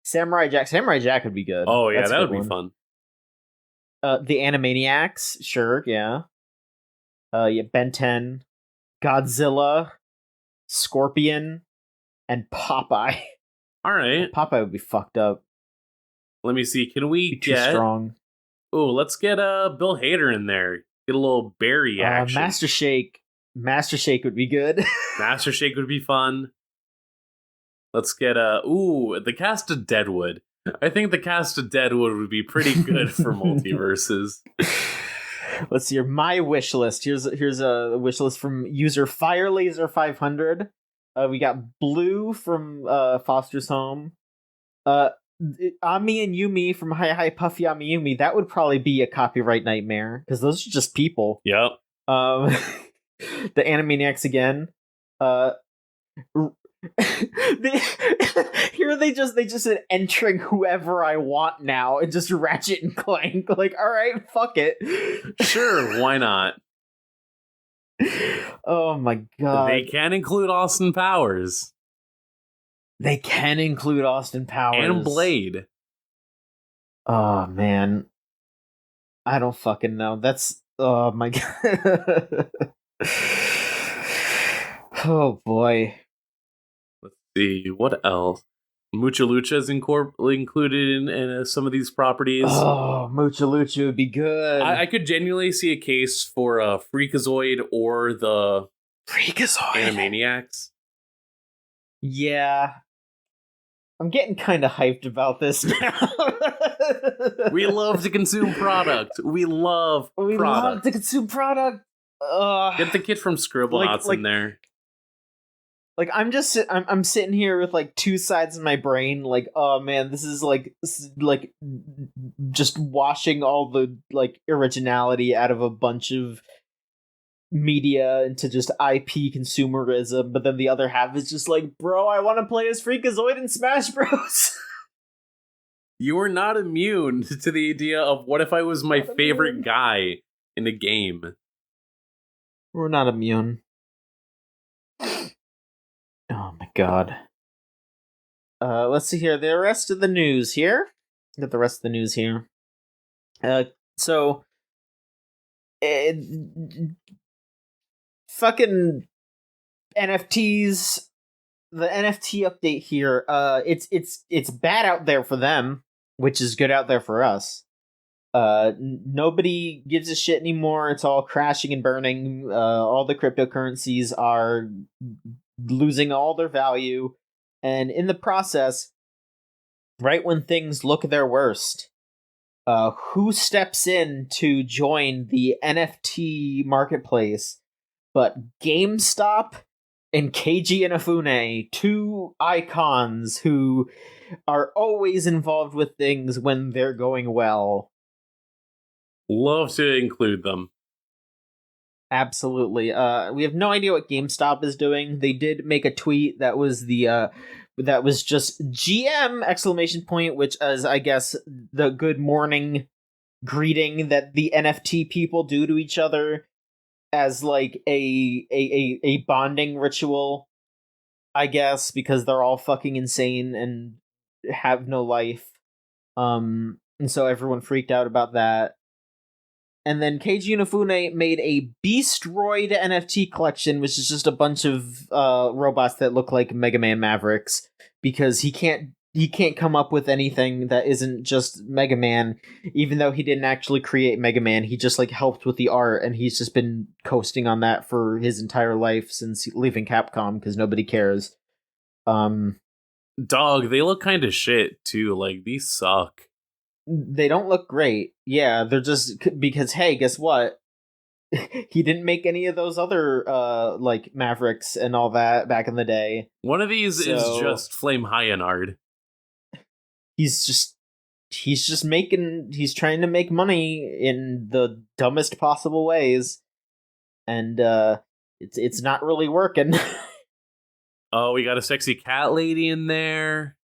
Samurai Jack. Samurai Jack would be good. Oh, yeah, that would be fun. The Animaniacs. Sure, yeah. Yeah, Ben 10. Godzilla. Scorpion. And Popeye. All right. Popeye would be fucked up. Let me see. Can we too strong? Oh, let's get Bill Hader in there. Get a little Barry action. Master Shake. Master Shake would be good. Master Shake would be fun. Let's get the cast of Deadwood. I think the cast of Deadwood would be pretty good for multiverses. Let's see here. My wish list. Here's a wish list from user FireLaser500. We got Blue from Foster's Home. Ami and Yumi from Hi Hi Puffy Ami Yumi. That would probably be a copyright nightmare because those are just people. Yep. The Animaniacs again. Here they just said entering whoever I want now and just Ratchet and Clank. Like, all right, fuck it. Sure, why not? Oh my god. They can include Austin Powers. They can include Austin Powers. And Blade. Oh man. I don't fucking know. That's oh my god. Oh boy. Let's see, what else? Mucha Lucha is included in some of these properties. Oh, Mucha Lucha would be good. I could genuinely see a case for Freakazoid or the Animaniacs. Yeah. I'm getting kind of hyped about this now. We love to consume product. We love to consume product. Get the kid from Scribblenauts in there. Like I'm sitting here with like two sides of my brain, like, oh man, this is like just washing all the like originality out of a bunch of media into just IP consumerism, but then the other half is just like, bro, I want to play as Freakazoid in Smash Bros. You are not immune to the idea of what if I was my favorite guy in a game. We're not immune. Oh my god. Let's see here. The rest of the news here. Got the rest of the news here. So fucking NFTs. The NFT update here. It's bad out there for them, which is good out there for us. Nobody gives a shit anymore. It's all crashing and burning. All the cryptocurrencies are losing all their value, and in the process, right when things look their worst, who steps in to join the NFT marketplace but GameStop and Keiji Inafune, two icons who are always involved with things when they're going well. Love to include them. Absolutely. We have no idea what GameStop is doing. They did make a tweet that was that was just GM exclamation point, which is, I guess, the good morning greeting that the NFT people do to each other as like a bonding ritual, I guess, because they're all fucking insane and have no life. And so everyone freaked out about that. And then Keiji Inafune made a Beastroid NFT collection, which is just a bunch of robots that look like Mega Man Mavericks, because he can't come up with anything that isn't just Mega Man, even though he didn't actually create Mega Man. He just like helped with the art, and he's just been coasting on that for his entire life since leaving Capcom because nobody cares. Dog, they look kind of shit too. Like, these suck. They don't look great. Yeah, they're just because, hey, guess what? He didn't make any of those other like Mavericks and all that back in the day. One of these is just Flame Hyanard. He's trying to make money in the dumbest possible ways, and it's not really working. Oh, we got a sexy cat lady in there.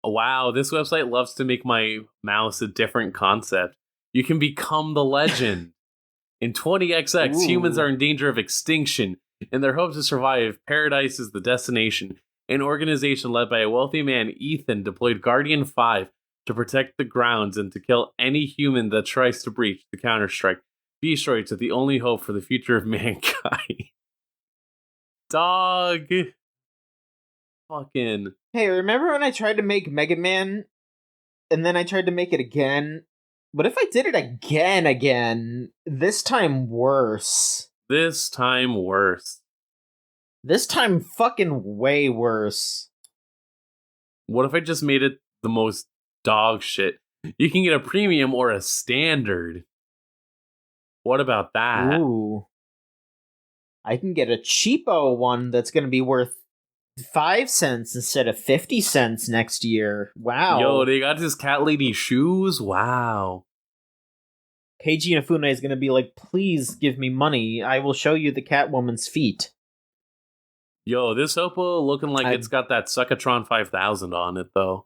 Wow, this website loves to make my mouse a different concept. You can become the legend. In 20XX, Ooh. Humans are in danger of extinction. In their hope to survive, paradise is the destination. An organization led by a wealthy man, Ethan, deployed Guardian 5 to protect the grounds and to kill any human that tries to breach the Counter-Strike. Beastroids are the only hope for the future of mankind. Dog. Fucking. Hey, remember when I tried to make Mega Man, and then I tried to make it again? What if I did it again? This time worse. This time worse. This time fucking way worse. What if I just made it the most dog shit? You can get a premium or a standard. What about that? Ooh. I can get a cheapo one that's going to be worth 5 cents instead of 50 cents next year. Wow. Yo, they got this cat lady shoes? Wow. Keiji Inafune is going to be like, please give me money. I will show you the Catwoman's feet. Yo, this Oppo looking like it's got that Suckatron 5000 on it, though.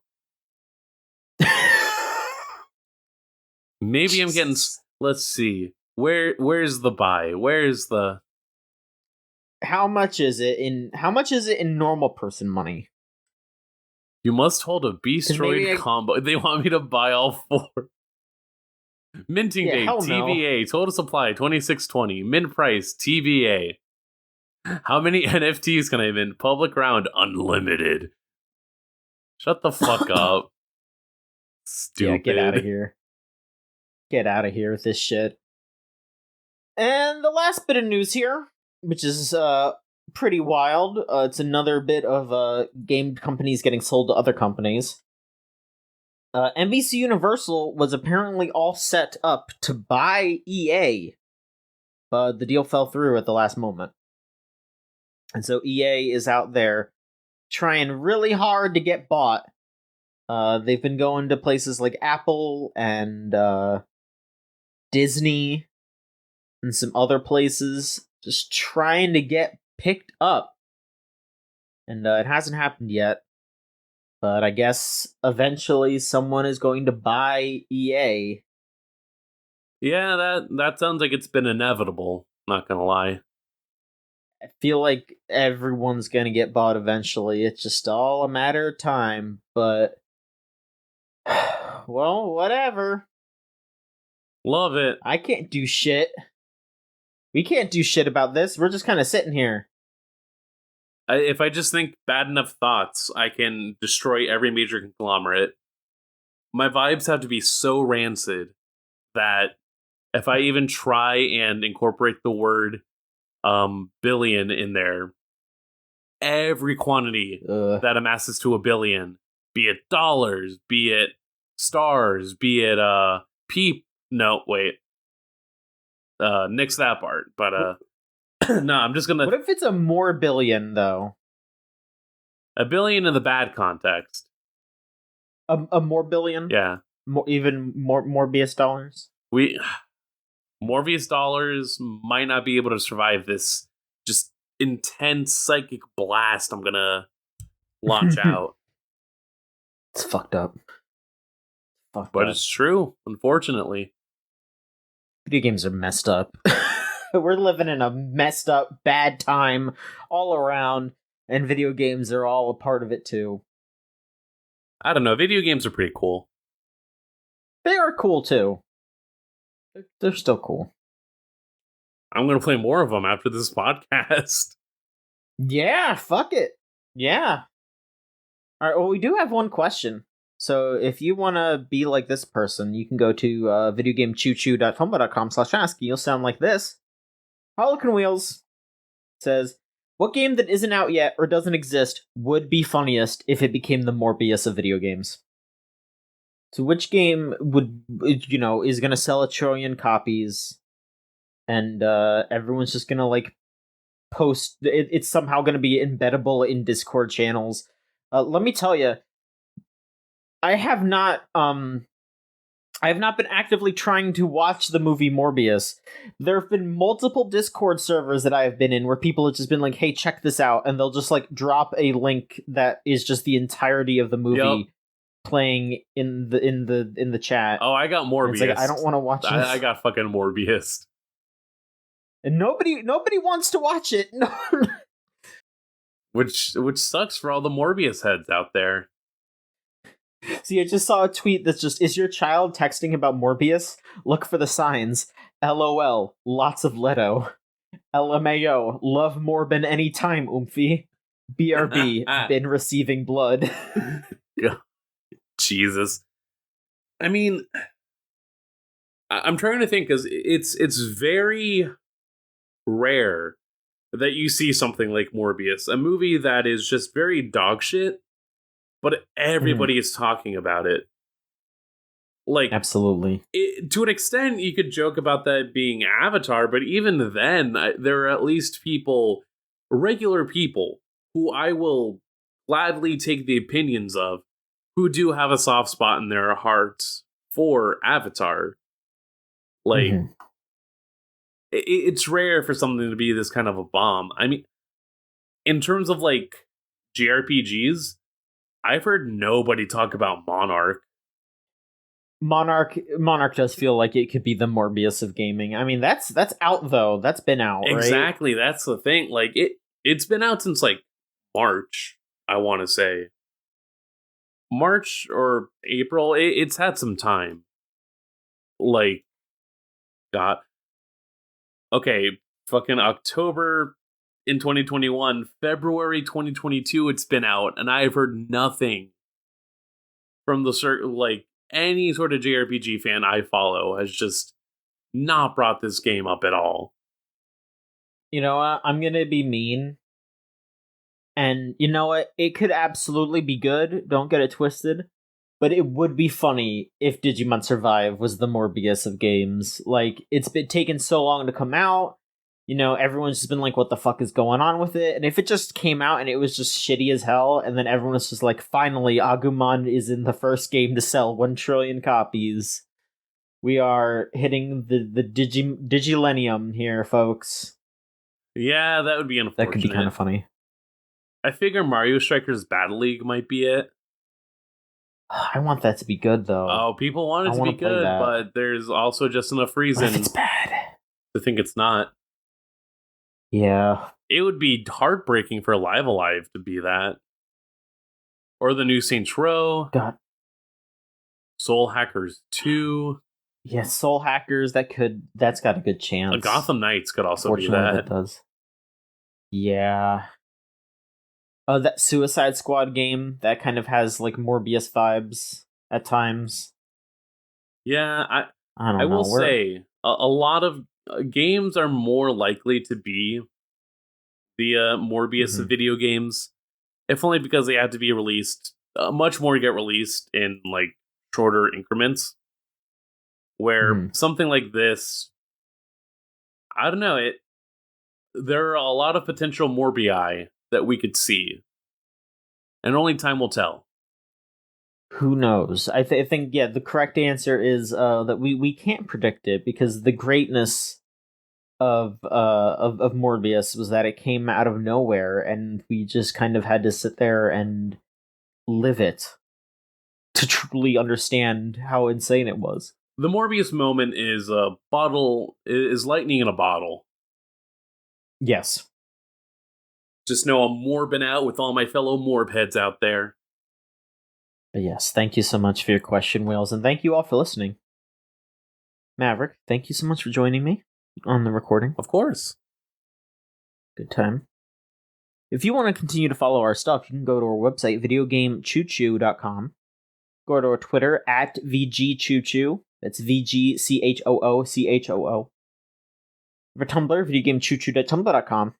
Maybe I'm getting... Let's see. Where's the buy? Where's the... How much is it in normal person money? You must hold a Beastroid combo. They want me to buy all 4. Minting date, TBA. No. Total supply, 2620. Mint price, TBA. How many NFTs can I mint? Public round, unlimited. Shut the fuck up. Stupid. Yeah, get out of here. Get out of here with this shit. And the last bit of news here, which is pretty wild. It's another bit of game companies getting sold to other companies. NBC Universal was apparently all set up to buy EA, but the deal fell through at the last moment. And so EA is out there trying really hard to get bought. They've been going to places like Apple and Disney and some other places, just trying to get picked up. And it hasn't happened yet. But I guess eventually someone is going to buy EA. Yeah, that sounds like it's been inevitable, not gonna lie. I feel like everyone's gonna get bought eventually. It's just all a matter of time, but... well, whatever. Love it. I can't do shit. We can't do shit about this. We're just kind of sitting here. If I just think bad enough thoughts, I can destroy every major conglomerate. My vibes have to be so rancid that if I even try and incorporate the word billion in there, every quantity that amasses to $1 billion, be it dollars, be it stars, be it no, wait. Nix that part, but no, I'm just gonna... What if it's a more billion, though? $1 billion in the bad context. A more billion? Yeah. Even more Morbius dollars? Morbius dollars might not be able to survive this just intense psychic blast I'm gonna launch out. It's fucked up. Fuck But that. it's true, unfortunately. Video games are messed up. We're living in a messed up, bad time all around, and video games are all a part of it too. I don't know. Video games are pretty cool. They are cool too. They're still cool. I'm going to play more of them after this podcast. Yeah, fuck it. Yeah. All right, well, we do have one question. So if you want to be like this person, you can go to videogamechoochoo.tumblr.com/ask. You'll sound like this. Harlequin Wheels says, what game that isn't out yet or doesn't exist would be funniest if it became the Morbius of video games? So which game would, is going to sell 1 trillion copies and everyone's just going to like post, it's somehow going to be embeddable in Discord channels. Let me tell you, I have not been actively trying to watch the movie Morbius. There have been multiple Discord servers that I have been in where people have just been like, "Hey, check this out," and they'll just like drop a link that is just the entirety of the movie playing in the chat. Oh, I got Morbius. It's like, I don't want to watch it. I got fucking Morbius. And nobody wants to watch it. No. Which sucks for all the Morbius heads out there. See, I just saw a tweet that's just, is your child texting about Morbius? Look for the signs. LOL, lots of Leto. LMAO, love Morbin anytime, Oomphy. BRB, been receiving blood. Jesus. I mean, I'm trying to think, because it's very rare that you see something like Morbius, a movie that is just very dog shit, but everybody is talking about it. Like, absolutely. To an extent, you could joke about that being Avatar, but even then, there are at least people, regular people, who I will gladly take the opinions of, who do have a soft spot in their hearts for Avatar. Like, it's rare for something to be this kind of a bomb. I mean, in terms of, like, JRPGs, I've heard nobody talk about Monarch. Monarch does feel like it could be the Morbius of gaming. I mean, that's out though. That's been out, right? Exactly, that's the thing. Like, it's been out since like March, I want to say. March or April. It's had some time. Like, God. Okay, fucking October in 2021, February 2022, it's been out, and I've heard nothing from the any sort of JRPG fan I follow has just not brought this game up at all. You know what? I'm gonna be mean. And you know what? It could absolutely be good. Don't get it twisted. But it would be funny if Digimon Survive was the Morbius of games. Like, it's been taken so long to come out. You know, everyone's just been like, what the fuck is going on with it? And if it just came out and it was just shitty as hell, and then everyone was just like, finally, Agumon is in the first game to sell 1 trillion copies. We are hitting the Digillennium here, folks. Yeah, that would be unfortunate. That could be kind of funny. I figure Mario Strikers Battle League might be it. I want that to be good, though. Oh, people want it to be good, but there's also just enough reason what if it's bad to think it's not. Yeah. It would be heartbreaking for Live Alive to be that. Or the new Saints Row. God. Soul Hackers 2. Yeah, Soul Hackers, that's got a good chance. Gotham Knights could also be that. It does. Yeah. That Suicide Squad game, that kind of has like Morbius vibes at times. Yeah, I don't know. I will say, a lot of games are more likely to be the Morbius of video games, if only because they have to be released. Much more get released in like shorter increments. Where something like this, I don't know, there are a lot of potential Morbii that we could see, and only time will tell. Who knows? I think the correct answer is that we can't predict it, because the greatness of Morbius was that it came out of nowhere, and we just kind of had to sit there and live it to truly understand how insane it was. The Morbius moment is lightning in a bottle. Yes. Just know I'm morbing out with all my fellow morb heads out there. But yes, thank you so much for your question, Wales, and thank you all for listening. Maverick, thank you so much for joining me on the recording. Of course. Good time. If you want to continue to follow our stuff, you can go to our website, videogamechoochoo.com. Go to our Twitter, at VGChoochoo. That's VGCHOOCHOO. For Tumblr, videogamechoochoo.tumblr.com.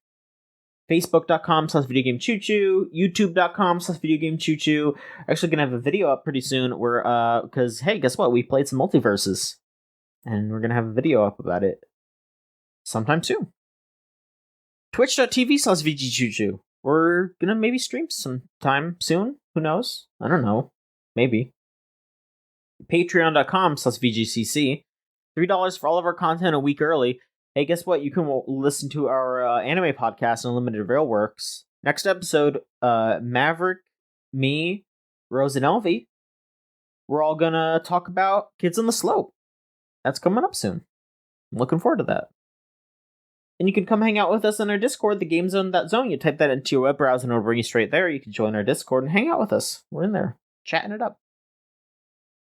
Facebook.com/videogamechoochoo. YouTube.com/videogamechoochoo. Actually gonna have a video up pretty soon where, because, hey, guess what? We played some Multiverses. And we're gonna have a video up about it sometime soon. Twitch.tv/VGChoochoo. We're gonna maybe stream sometime soon. Who knows? I don't know. Maybe. Patreon.com/VGCC. $3 for all of our content a week early. Hey, guess what? You can listen to our anime podcast, Unlimited Railworks. Next episode, Maverick, me, Rose, and Elvie. We're all gonna talk about Kids on the Slope. That's coming up soon. I'm looking forward to that. And you can come hang out with us on our Discord, the GameZone.zone. You type that into your web browser and it'll bring you straight there. You can join our Discord and hang out with us. We're in there, chatting it up.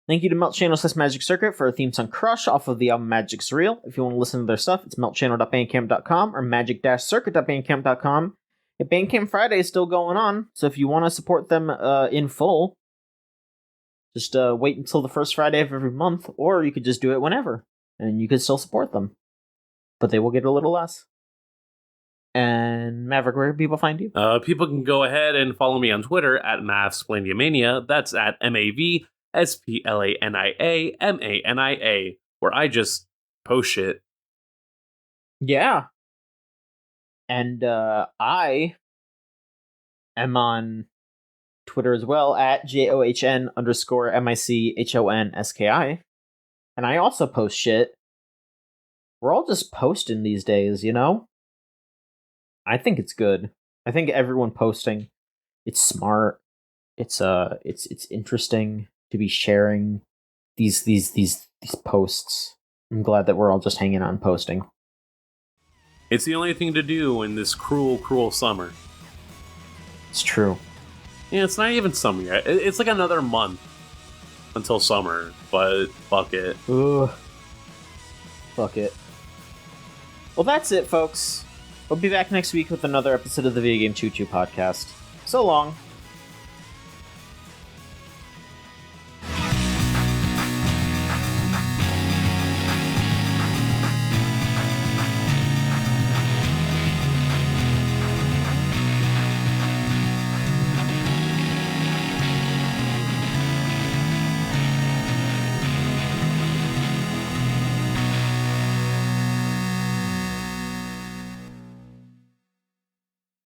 Thank you to Meltchannel/Magic Circuit for our theme song Crush off of the album Magic Surreal. If you want to listen to their stuff, it's meltchannel.bandcamp.com or magic-circuit.bandcamp.com. Bandcamp Friday is still going on, so if you want to support them in full, just wait until the first Friday of every month, or you could just do it whenever, and you could still support them. But they will get a little less. And Maverick, where can people find you? People can go ahead and follow me on Twitter at MavSplandiamania. That's at MavSplaniamania, where I just post shit. Yeah. And I am on Twitter as well at JOHN_MICHONSKI. And I also post shit. We're all just posting these days, you know? I think it's good. I think everyone posting, it's smart. It's interesting to be sharing these posts. I'm glad that we're all just hanging on posting. It's the only thing to do in this cruel, cruel summer. It's true. Yeah, it's not even summer yet. It's like another month until summer, but fuck it. Ugh. Fuck it. Well, that's it, folks. We'll be back next week with another episode of the Video Game Choo Choo podcast. So long.